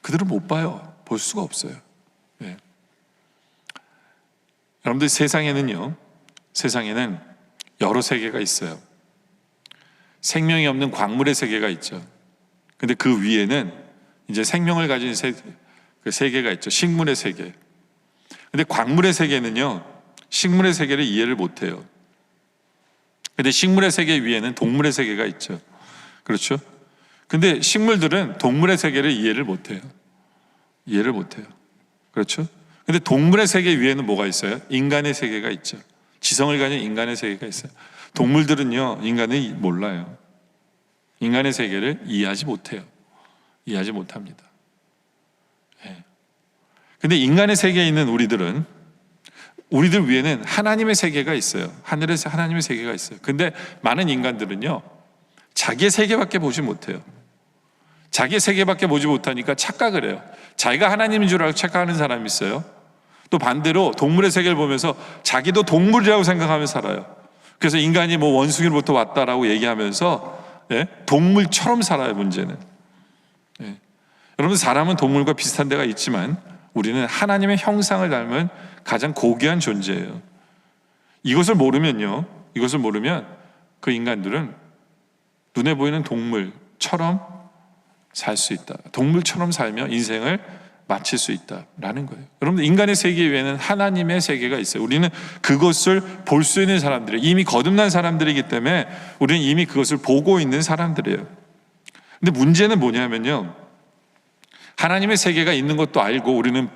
그들은 못 봐요. 볼 수가 없어요. 예. 여러분들, 세상에는 여러 세계가 있어요. 생명이 없는 광물의 세계가 있죠. 근데 그 위에는 이제 생명을 가진 그 세계가 있죠. 식물의 세계. 근데 광물의 세계는요, 식물의 세계를 이해를 못 해요. 근데 식물의 세계 위에는 동물의 세계가 있죠. 그렇죠? 근데 식물들은 동물의 세계를 이해를 못 해요. 이해를 못 해요. 그렇죠? 근데 동물의 세계 위에는 뭐가 있어요? 인간의 세계가 있죠. 지성을 가진 인간의 세계가 있어요. 동물들은요, 인간을 몰라요. 인간의 세계를 이해하지 못해요. 이해하지 못합니다. 예. 근데 인간의 세계에 있는 우리들 위에는 하나님의 세계가 있어요. 하늘에서 하나님의 세계가 있어요. 근데 많은 인간들은요, 자기의 세계밖에 보지 못해요. 자기의 세계밖에 보지 못하니까 착각을 해요. 자기가 하나님인 줄 알고 착각하는 사람이 있어요. 또 반대로 동물의 세계를 보면서 자기도 동물이라고 생각하며 살아요. 그래서 인간이 뭐 원숭이로부터 왔다라고 얘기하면서, 예? 동물처럼 살아요. 문제는. 예. 여러분, 사람은 동물과 비슷한 데가 있지만 우리는 하나님의 형상을 닮은 가장 고귀한 존재예요. 이것을 모르면 그 인간들은 눈에 보이는 동물처럼 살 수 있다. 동물처럼 살며 인생을 마칠 수 있다라는 거예요. 여러분들, 인간의 세계 외에는 하나님의 세계가 있어요. 우리는 그것을 볼 수 있는 사람들이에요. 이미 거듭난 사람들이기 때문에 우리는 이미 그것을 보고 있는 사람들이에요. 근데 문제는 뭐냐면요, 하나님의 세계가 있는 것도 알고 우리는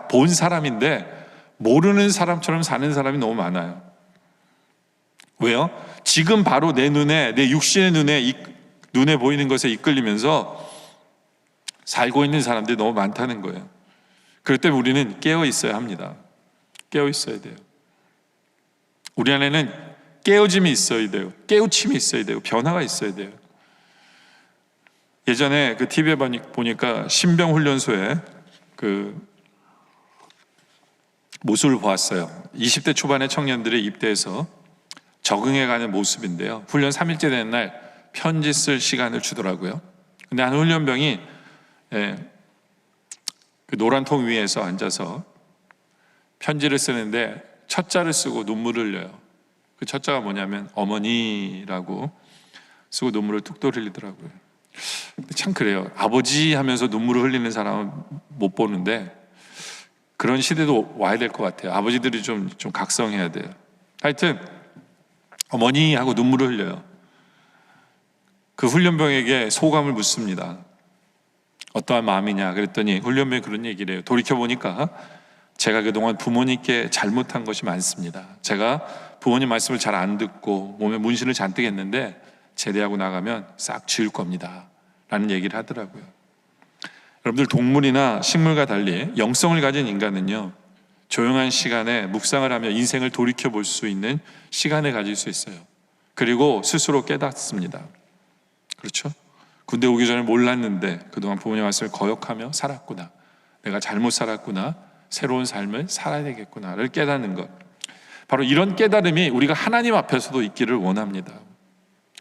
본 사람인데 모르는 사람처럼 사는 사람이 너무 많아요. 왜요? 지금 바로 내 눈에, 내 육신의 눈에 보이는 것에 이끌리면서 살고 있는 사람들이 너무 많다는 거예요. 그렇기 때문에 우리는 깨어 있어야 합니다. 깨어 있어야 돼요. 우리 안에는 깨어짐이 있어야 돼요. 깨우침이 있어야 돼요. 변화가 있어야 돼요. 예전에 그 TV에 보니까 신병훈련소에 그 모습을 보았어요. 20대 초반의 청년들이 입대해서 적응해가는 모습인데요. 훈련 3일째 되는 날 편지 쓸 시간을 주더라고요. 근데 한 훈련병이 그 노란 통 위에서 앉아서 편지를 쓰는데 첫 자를 쓰고 눈물을 흘려요. 그 첫 자가 뭐냐면 어머니라고 쓰고 눈물을 뚝뚝 흘리더라고요. 참 그래요. 아버지 하면서 눈물을 흘리는 사람은 못 보는데 그런 시대도 와야 될 것 같아요. 아버지들이 좀 각성해야 돼요. 하여튼 어머니 하고 눈물을 흘려요. 그 훈련병에게 소감을 묻습니다. 어떠한 마음이냐 그랬더니 훈련병이 그런 얘기를 해요. 돌이켜보니까 제가 그동안 부모님께 잘못한 것이 많습니다. 제가 부모님 말씀을 잘 안 듣고 몸에 문신을 잔뜩 했는데 제대하고 나가면 싹 지울 겁니다 라는 얘기를 하더라고요. 여러분들, 동물이나 식물과 달리 영성을 가진 인간은요, 조용한 시간에 묵상을 하며 인생을 돌이켜볼 수 있는 시간을 가질 수 있어요. 그리고 스스로 깨닫습니다. 그렇죠? 군대 오기 전에 몰랐는데 그동안 부모님 말씀을 거역하며 살았구나, 내가 잘못 살았구나, 새로운 삶을 살아야 되겠구나를 깨닫는 것. 바로 이런 깨달음이 우리가 하나님 앞에서도 있기를 원합니다.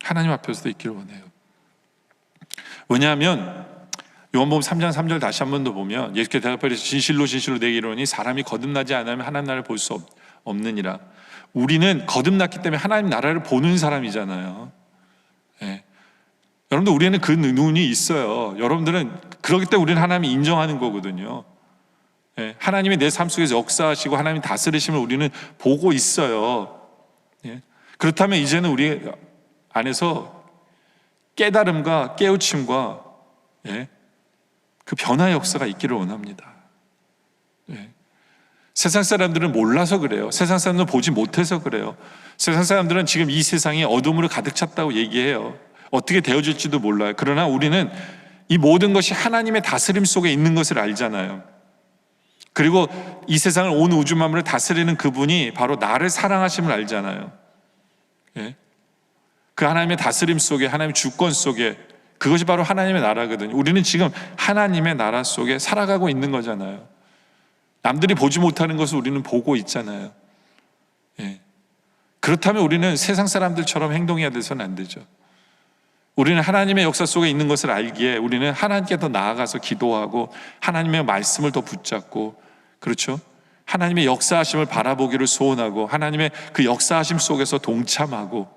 하나님 앞에서도 있기를 원해요. 왜냐하면 요한복음 3장 3절 다시 한 번 더 보면 예수께서 대답하시되 진실로 진실로 내게 이르노니 사람이 거듭나지 않으면 하나님 나라를 볼 수 없느니라. 우리는 거듭났기 때문에 하나님 나라를 보는 사람이잖아요. 예. 여러분들, 우리는 그 눈이 있어요. 여러분들은 그렇기 때문에 우리는 하나님이 인정하는 거거든요. 예. 하나님이 내 삶 속에서 역사하시고 하나님 다스리심을 우리는 보고 있어요. 예. 그렇다면 이제는 우리 안에서 깨달음과 깨우침과 그 변화의 역사가 있기를 원합니다. 세상 사람들은 몰라서 그래요. 세상 사람들은 보지 못해서 그래요. 세상 사람들은 지금 이 세상이 어둠으로 가득 찼다고 얘기해요. 어떻게 되어질지도 몰라요. 그러나 우리는 이 모든 것이 하나님의 다스림 속에 있는 것을 알잖아요. 그리고 이 세상을 온 우주 만물을 다스리는 그분이 바로 나를 사랑하심을 알잖아요. 그 하나님의 다스림 속에, 하나님의 주권 속에, 그것이 바로 하나님의 나라거든요. 우리는 지금 하나님의 나라 속에 살아가고 있는 거잖아요. 남들이 보지 못하는 것을 우리는 보고 있잖아요. 그렇다면 우리는 세상 사람들처럼 행동해야 돼서는 안 되죠. 우리는 하나님의 역사 속에 있는 것을 알기에 우리는 하나님께 더 나아가서 기도하고 하나님의 말씀을 더 붙잡고, 그렇죠? 하나님의 역사하심을 바라보기를 소원하고 하나님의 그 역사하심 속에서 동참하고,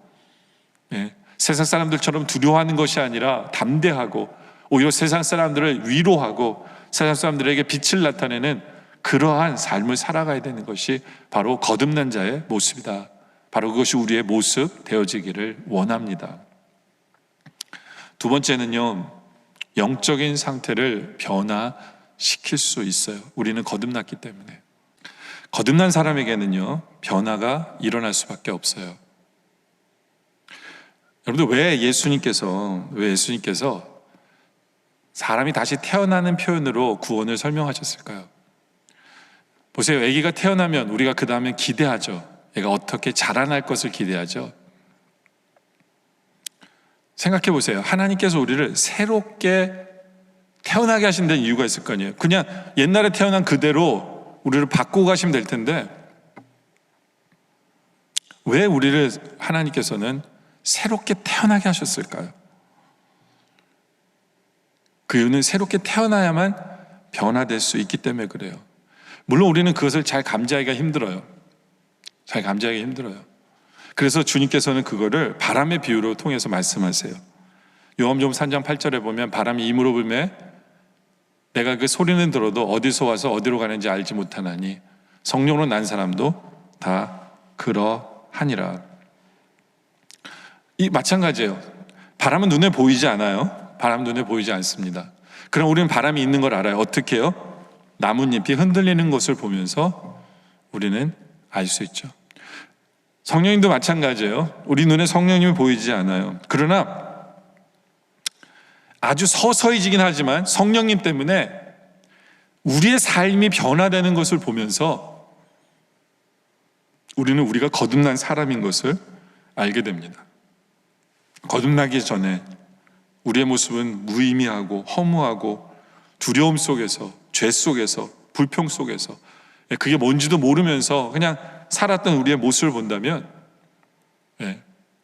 세상 사람들처럼 두려워하는 것이 아니라 담대하고 오히려 세상 사람들을 위로하고 세상 사람들에게 빛을 나타내는 그러한 삶을 살아가야 되는 것이 바로 거듭난 자의 모습이다. 바로 그것이 우리의 모습 되어지기를 원합니다. 두 번째는요, 영적인 상태를 변화시킬 수 있어요. 우리는 거듭났기 때문에. 거듭난 사람에게는요, 변화가 일어날 수밖에 없어요. 여러분들, 왜 예수님께서 사람이 다시 태어나는 표현으로 구원을 설명하셨을까요? 보세요. 아기가 태어나면 우리가 그 다음에 기대하죠. 얘가 어떻게 자라날 것을 기대하죠. 생각해 보세요. 하나님께서 우리를 새롭게 태어나게 하신 데는 이유가 있을 거 아니에요. 그냥 옛날에 태어난 그대로 우리를 바꾸고 가시면 될 텐데 왜 우리를 하나님께서는 새롭게 태어나게 하셨을까요? 그 이유는 새롭게 태어나야만 변화될 수 있기 때문에 그래요. 물론 우리는 그것을 잘 감지하기가 힘들어요. 그래서 주님께서는 그거를 바람의 비유로 통해서 말씀하세요. 요한복음 3장 8절에 보면 바람이 임으로 불매 내가 그 소리는 들어도 어디서 와서 어디로 가는지 알지 못하나니 성령으로 난 사람도 다 그러하니라. 이 마찬가지예요. 바람은 눈에 보이지 않아요. 바람은 눈에 보이지 않습니다. 그럼 우리는 바람이 있는 걸 알아요. 어떻게 해요? 나뭇잎이 흔들리는 것을 보면서 우리는 알 수 있죠. 성령님도 마찬가지예요. 우리 눈에 성령님이 보이지 않아요. 그러나 아주 서서히지긴 하지만 성령님 때문에 우리의 삶이 변화되는 것을 보면서 우리는 우리가 거듭난 사람인 것을 알게 됩니다. 거듭나기 전에 우리의 모습은 무의미하고 허무하고 두려움 속에서, 죄 속에서, 불평 속에서 그게 뭔지도 모르면서 그냥 살았던 우리의 모습을 본다면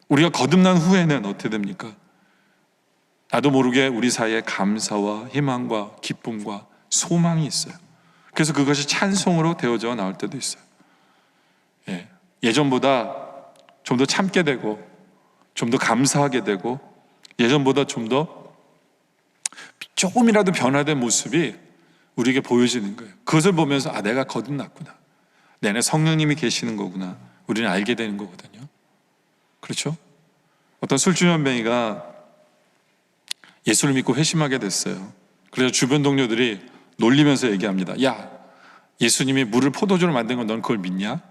우리가 거듭난 후에는 어떻게 됩니까? 나도 모르게 우리 사이에 감사와 희망과 기쁨과 소망이 있어요. 그래서 그것이 찬송으로 되어져 나올 때도 있어요. 예전보다 좀 더 참게 되고 좀 더 감사하게 되고 예전보다 좀 더 조금이라도 변화된 모습이 우리에게 보여지는 거예요. 그것을 보면서 아, 내가 거듭났구나. 내 안에 성령님이 계시는 거구나. 우리는 알게 되는 거거든요. 그렇죠? 어떤 술주연뱅이가 예수를 믿고 회심하게 됐어요. 그래서 주변 동료들이 놀리면서 얘기합니다. 야, 예수님이 물을 포도주로 만든 건 넌 그걸 믿냐?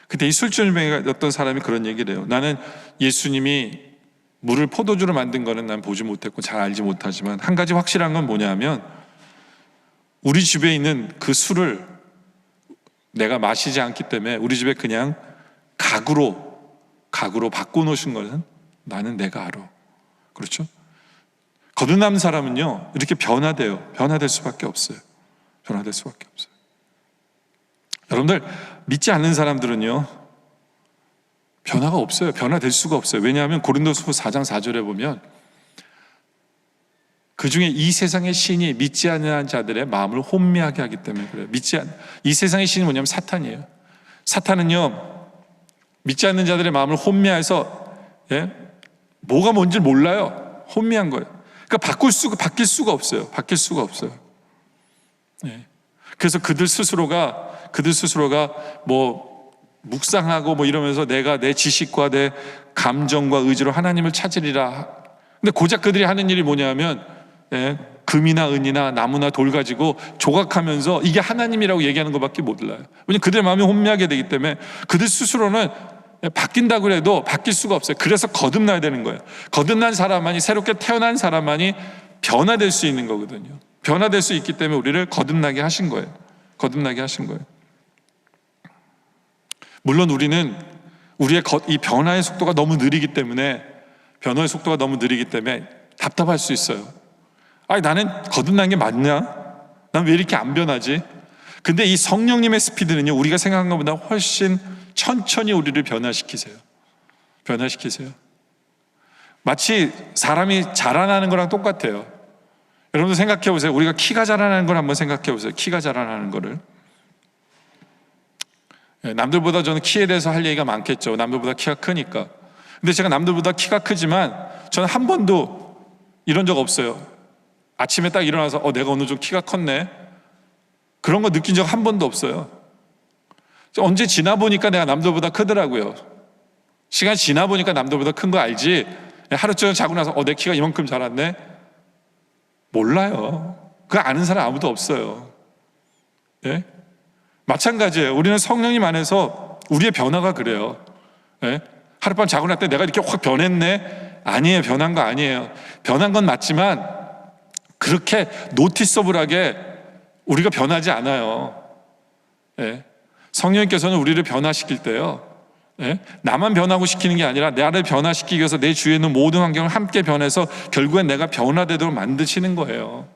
그때 이 술주연뱅이가 어떤 사람이 그런 얘기를 해요. 나는 예수님이 물을 포도주로 만든 거는 난 보지 못했고 잘 알지 못하지만 한 가지 확실한 건 뭐냐면 우리 집에 있는 그 술을 내가 마시지 않기 때문에 우리 집에 그냥 가구로 바꿔놓으신 것은 나는 내가 알아. 그렇죠? 거듭난 사람은요 이렇게 변화될 수밖에 없어요. 변화될 수밖에 없어요. 여러분들 믿지 않는 사람들은요 변화가 없어요. 변화될 수가 없어요. 왜냐하면 고린도서 4장 4절에 보면 그 중에 이 세상의 신이 믿지 않는 자들의 마음을 혼미하게 하기 때문에 그래요. 이 세상의 신이 뭐냐면 사탄이에요. 사탄은요 믿지 않는 자들의 마음을 혼미해서 뭐가 뭔지 몰라요. 혼미한 거예요. 그러니까 바뀔 수가 없어요. 바뀔 수가 없어요. 그래서 그들 스스로가 뭐 묵상하고 뭐 이러면서 내가 내 지식과 내 감정과 의지로 하나님을 찾으리라. 근데 고작 그들이 하는 일이 뭐냐면 금이나 은이나 나무나 돌 가지고 조각하면서 이게 하나님이라고 얘기하는 것밖에 몰라요. 왜냐하면 그들의 마음이 혼미하게 되기 때문에 그들 스스로는 바뀐다고 해도 바뀔 수가 없어요. 그래서 거듭나야 되는 거예요. 거듭난 사람만이, 새롭게 태어난 사람만이 변화될 수 있는 거거든요. 변화될 수 있기 때문에 우리를 거듭나게 하신 거예요. 거듭나게 하신 거예요. 물론 우리는 우리의 이 변화의 속도가 너무 느리기 때문에 답답할 수 있어요. 아니 나는 거듭난 게 맞냐? 난 왜 이렇게 안 변하지? 근데 이 성령님의 스피드는요 우리가 생각한 것보다 훨씬 천천히 우리를 변화시키세요. 마치 사람이 자라나는 거랑 똑같아요. 여러분들 생각해 보세요. 우리가 키가 자라나는 걸 한번 생각해 보세요. 키가 자라나는 거를. 남들보다 저는 키에 대해서 할 얘기가 많겠죠. 남들보다 키가 크니까. 근데 제가 남들보다 키가 크지만 저는 한 번도 이런 적 없어요. 아침에 딱 일어나서 내가 오늘 좀 키가 컸네. 그런 거 느낀 적 한 번도 없어요. 언제 지나 보니까 내가 남들보다 크더라고요. 시간이 지나 보니까 남들보다 큰 거 알지. 하루 종일 자고 나서 내 키가 이만큼 자랐네. 몰라요. 그거 아는 사람 아무도 없어요. 마찬가지예요. 우리는 성령님 안에서 우리의 변화가 그래요. 하룻밤 자고 날 때 내가 이렇게 확 변했네. 아니에요. 변한 거 아니에요. 변한 건 맞지만 그렇게 노티서블하게 우리가 변하지 않아요. 성령님께서는 우리를 변화시킬 때요 나만 변하고 시키는 게 아니라 나를 변화시키기 위해서 내 주위에 있는 모든 환경을 함께 변해서 결국엔 내가 변화되도록 만드시는 거예요.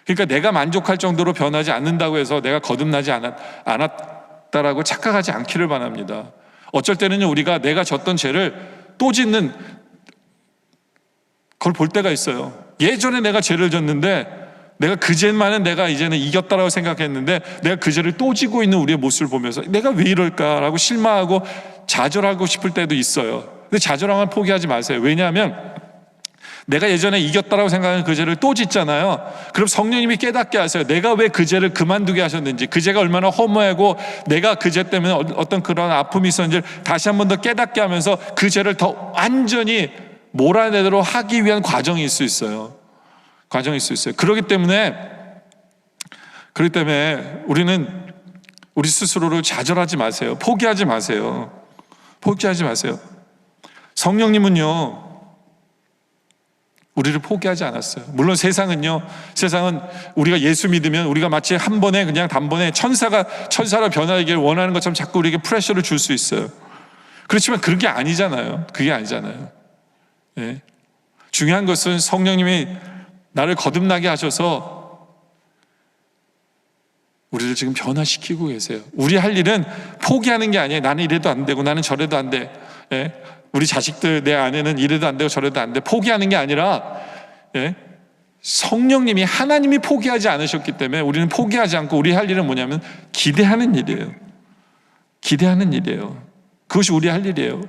그러니까 내가 만족할 정도로 변하지 않는다고 해서 내가 거듭나지 않았다라고 착각하지 않기를 바랍니다. 어쩔 때는요 우리가 내가 졌던 죄를 또 짓는 그걸 볼 때가 있어요. 예전에 내가 죄를 졌는데 내가 그 죄만은 내가 이제는 이겼다라고 생각했는데 내가 그 죄를 또 지고 있는 우리의 모습을 보면서 내가 왜 이럴까라고 실망하고 좌절하고 싶을 때도 있어요. 근데 좌절함을 포기하지 마세요. 왜냐하면 내가 예전에 이겼다라고 생각하는 그 죄를 또 짓잖아요. 그럼 성령님이 깨닫게 하세요. 내가 왜 그 죄를 그만두게 하셨는지, 그 죄가 얼마나 허무하고 내가 그 죄 때문에 어떤 그런 아픔이 있었는지를 다시 한 번 더 깨닫게 하면서 그 죄를 더 완전히 몰아내도록 하기 위한 과정일 수 있어요. 그렇기 때문에 우리는 우리 스스로를 좌절하지 마세요. 포기하지 마세요. 성령님은요 우리를 포기하지 않았어요. 물론 세상은 우리가 예수 믿으면 우리가 마치 한 번에 그냥 단번에 천사로 변하기를 원하는 것처럼 자꾸 우리에게 프레셔를 줄 수 있어요. 그렇지만 그게 아니잖아요. 중요한 것은 성령님이 나를 거듭나게 하셔서 우리를 지금 변화시키고 계세요. 우리 할 일은 포기하는 게 아니에요. 나는 이래도 안 되고 나는 저래도 안 돼. 우리 자식들 내 아내는 이래도 안 되고 저래도 안 돼. 포기하는 게 아니라 성령님이 하나님이 포기하지 않으셨기 때문에 우리는 포기하지 않고 우리 할 일은 뭐냐면 기대하는 일이에요. 그것이 우리 할 일이에요.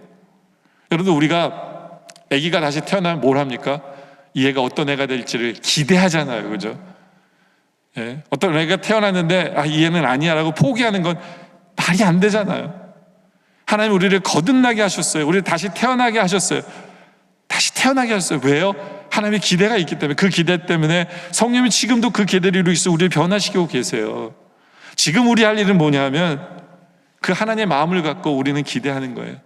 여러분 우리가 아기가 다시 태어나면 뭘 합니까? 이 애가 어떤 애가 될지를 기대하잖아요. 그죠? 예? 어떤 애가 태어났는데 이 애는 아니야 라고 포기하는 건 말이 안 되잖아요. 하나님 우리를 거듭나게 하셨어요. 우리를 다시 태어나게 하셨어요. 다시 태어나게 하셨어요. 왜요? 하나님의 기대가 있기 때문에. 그 기대 때문에 성령님이 지금도 그 기대를 이루고 있어 우리를 변화시키고 계세요. 지금 우리 할 일은 뭐냐면 그 하나님의 마음을 갖고 우리는 기대하는 거예요.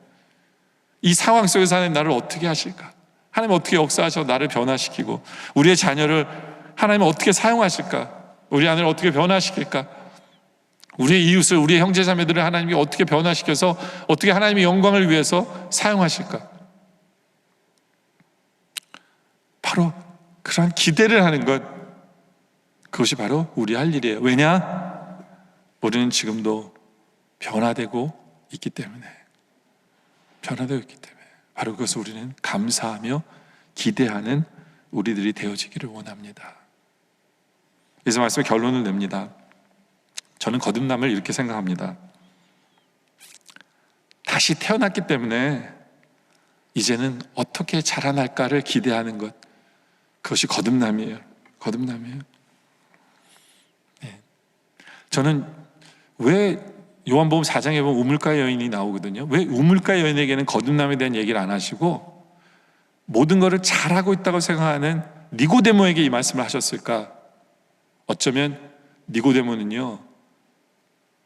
이 상황 속에서 하나님 나를 어떻게 하실까? 하나님 어떻게 역사하셔 나를 변화시키고 우리의 자녀를 하나님 어떻게 사용하실까? 우리 아내를 어떻게 변화시킬까? 우리의 이웃을, 우리의 형제자매들을 하나님이 어떻게 변화시켜서 어떻게 하나님의 영광을 위해서 사용하실까? 바로 그러한 기대를 하는 것, 그것이 바로 우리 할 일이에요. 왜냐? 우리는 지금도 변화되고 있기 때문에. 변화되고 있기 때문에. 바로 그것을 우리는 감사하며 기대하는 우리들이 되어지기를 원합니다. 그래서 말씀의 결론을 냅니다. 저는 거듭남을 이렇게 생각합니다. 다시 태어났기 때문에 이제는 어떻게 자라날까를 기대하는 것, 그것이 거듭남이에요. 거듭남이에요. 네. 저는 왜 요한복음 4장에 보면 우물가 여인이 나오거든요. 왜 우물가 여인에게는 거듭남에 대한 얘기를 안 하시고 모든 것을 잘하고 있다고 생각하는 니고데모에게 이 말씀을 하셨을까? 어쩌면 니고데모는요,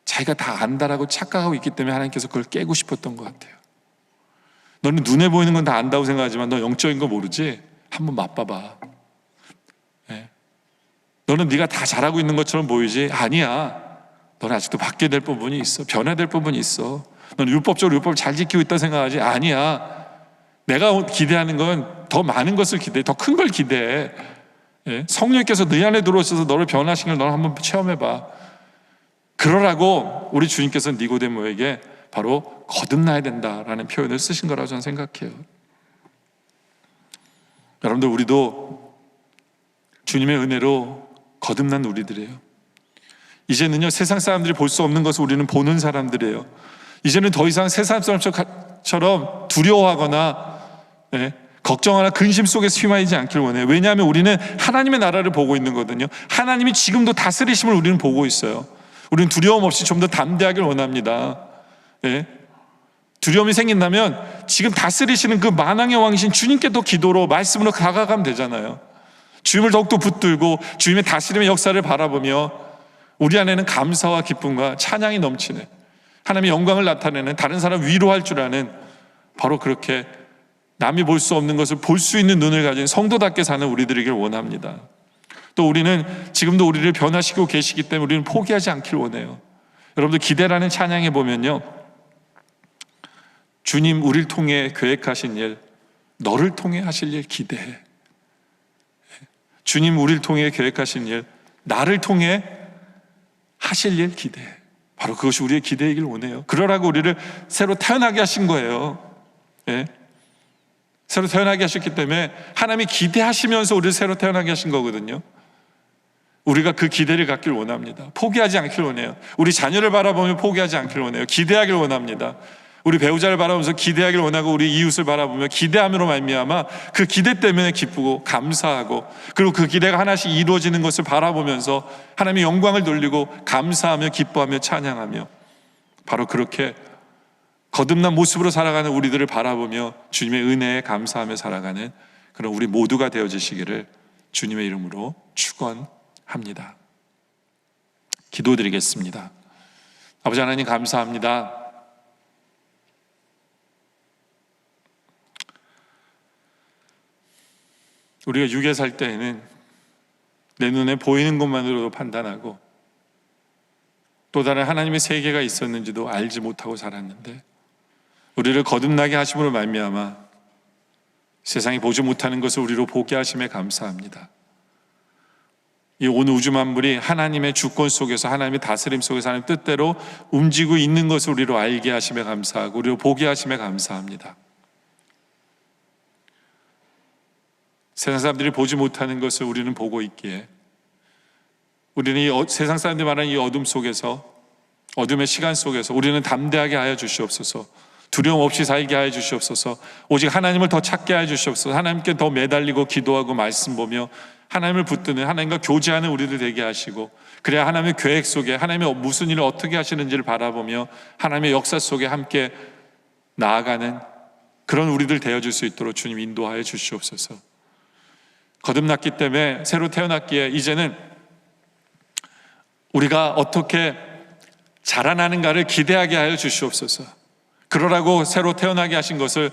자기가 다 안다라고 착각하고 있기 때문에 하나님께서 그걸 깨고 싶었던 것 같아요. 너는 눈에 보이는 건 다 안다고 생각하지만 너 영적인 거 모르지? 한번 맛봐봐. 네. 너는 네가 다 잘하고 있는 것처럼 보이지? 아니야. 너는 아직도 바뀌어야 될 부분이 있어. 변화될 부분이 있어. 너는 율법적으로 율법을 잘 지키고 있다 생각하지? 아니야. 내가 기대하는 건 더 많은 것을 기대해. 더 큰 걸 기대해. 예? 성령께서 네 안에 들어오셔서 너를 변화시키는 걸 너는 한번 체험해봐. 그러라고 우리 주님께서 니고데모에게 바로 거듭나야 된다라는 표현을 쓰신 거라고 저는 생각해요. 여러분들, 우리도 주님의 은혜로 거듭난 우리들이에요. 이제는요, 세상 사람들이 볼 수 없는 것을 우리는 보는 사람들이에요. 이제는 더 이상 세상 사람처럼 두려워하거나 걱정하나 근심 속에서 휘말리지 않길 원해요. 왜냐하면 우리는 하나님의 나라를 보고 있는 거거든요. 하나님이 지금도 다스리심을 우리는 보고 있어요. 우리는 두려움 없이 좀 더 담대하길 원합니다. 두려움이 생긴다면 지금 다스리시는 그 만왕의 왕이신 주님께 더 기도로 말씀으로 다가가면 되잖아요. 주님을 더욱더 붙들고 주님의 다스림의 역사를 바라보며 우리 안에는 감사와 기쁨과 찬양이 넘치는, 하나님의 영광을 나타내는, 다른 사람 위로할 줄 아는, 바로 그렇게 남이 볼 수 없는 것을 볼 수 있는 눈을 가진 성도답게 사는 우리들이길 원합니다. 또 우리는 지금도 우리를 변화시키고 계시기 때문에 우리는 포기하지 않길 원해요. 여러분들, 기대라는 찬양에 보면요, 주님 우리를 통해 계획하신 일, 너를 통해 하실 일 기대해. 주님 우리를 통해 계획하신 일, 나를 통해 하실 일 기대해. 바로 그것이 우리의 기대이길 원해요. 그러라고 우리를 새로 태어나게 하신 거예요. 새로 태어나게 하셨기 때문에 하나님이 기대하시면서 우리를 새로 태어나게 하신 거거든요. 우리가 그 기대를 갖길 원합니다. 포기하지 않길 원해요. 우리 자녀를 바라보며 포기하지 않길 원해요. 기대하길 원합니다. 우리 배우자를 바라보면서 기대하길 원하고 우리 이웃을 바라보며 기대함으로 말미암아 그 기대 때문에 기쁘고 감사하고, 그리고 그 기대가 하나씩 이루어지는 것을 바라보면서 하나님의 영광을 돌리고 감사하며 기뻐하며 찬양하며, 바로 그렇게 거듭난 모습으로 살아가는 우리들을 바라보며 주님의 은혜에 감사하며 살아가는 그런 우리 모두가 되어지시기를 주님의 이름으로 축원합니다. 기도드리겠습니다. 아버지 하나님, 감사합니다. 우리가 육에 살 때에는 내 눈에 보이는 것만으로도 판단하고 또 다른 하나님의 세계가 있었는지도 알지 못하고 살았는데, 우리를 거듭나게 하심으로 말미암아 세상이 보지 못하는 것을 우리로 보게 하심에 감사합니다. 이 온 우주 만물이 하나님의 주권 속에서, 하나님의 다스림 속에서 하나님 뜻대로 움직이고 있는 것을 우리로 알게 하심에 감사하고 우리로 보게 하심에 감사합니다. 세상 사람들이 보지 못하는 것을 우리는 보고 있기에 우리는 이 세상 사람들이 말하는 이 어둠 속에서, 어둠의 시간 속에서 우리는 담대하게 하여 주시옵소서. 두려움 없이 살게 하여 주시옵소서. 오직 하나님을 더 찾게 하여 주시옵소서. 하나님께 더 매달리고 기도하고 말씀 보며 하나님을 붙드는, 하나님과 교제하는 우리들 되게 하시고, 그래야 하나님의 계획 속에 하나님의 무슨 일을 어떻게 하시는지를 바라보며 하나님의 역사 속에 함께 나아가는 그런 우리들 되어줄 수 있도록 주님 인도하여 주시옵소서. 거듭났기 때문에, 새로 태어났기에 이제는 우리가 어떻게 자라나는가를 기대하게 하여 주시옵소서. 그러라고 새로 태어나게 하신 것을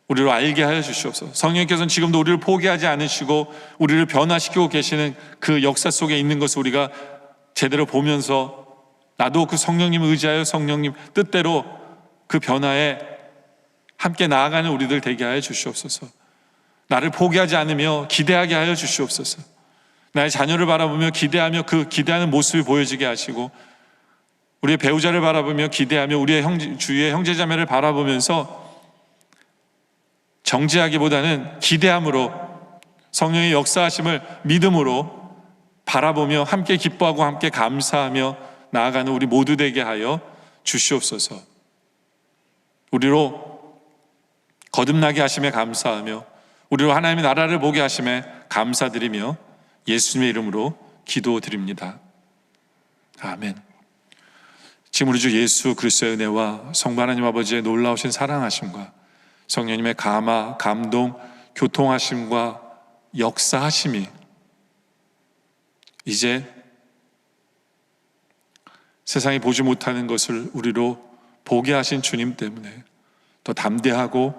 우리로 알게 하여 주시옵소서. 성령께서는 지금도 우리를 포기하지 않으시고 우리를 변화시키고 계시는 그 역사 속에 있는 것을 우리가 제대로 보면서 나도 그 성령님을 의지하여 성령님 뜻대로 그 변화에 함께 나아가는 우리들 되게 하여 주시옵소서. 나를 포기하지 않으며 기대하게 하여 주시옵소서. 나의 자녀를 바라보며 기대하며 그 기대하는 모습이 보여지게 하시고, 우리의 배우자를 바라보며 기대하며 우리의 주위의 형제자매를 바라보면서 정죄하기보다는 기대함으로 성령의 역사하심을 믿음으로 바라보며 함께 기뻐하고 함께 감사하며 나아가는 우리 모두 되게 하여 주시옵소서. 우리로 거듭나게 하심에 감사하며 우리로 하나님의 나라를 보게 하심에 감사드리며 예수님의 이름으로 기도드립니다. 아멘. 지금 우리 주 예수 그리스도의 은혜와 성부 하나님 아버지의 놀라우신 사랑하심과 성령님의 감화, 감동, 교통하심과 역사하심이 이제 세상이 보지 못하는 것을 우리로 보게 하신 주님 때문에 더 담대하고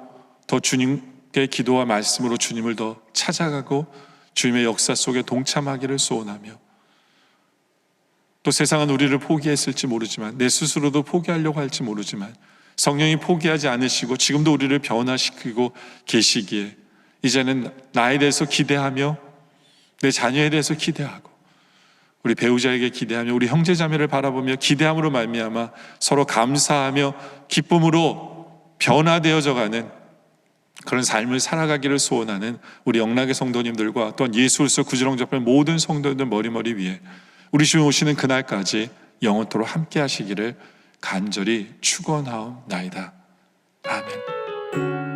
더 주님의 기도와 말씀으로 주님을 더 찾아가고 주님의 역사 속에 동참하기를 소원하며, 또 세상은 우리를 포기했을지 모르지만 내 스스로도 포기하려고 할지 모르지만 성령이 포기하지 않으시고 지금도 우리를 변화시키고 계시기에 이제는 나에 대해서 기대하며 내 자녀에 대해서 기대하고 우리 배우자에게 기대하며 우리 형제자매를 바라보며 기대함으로 말미암아 서로 감사하며 기쁨으로 변화되어져가는 그런 삶을 살아가기를 소원하는 우리 영락의 성도님들과 또한 예수 그리스도 구주로 접한 모든 성도들 머리머리 위에 우리 주님 오시는 그날까지 영원토록 함께 하시기를 간절히 축원하옵나이다. 아멘.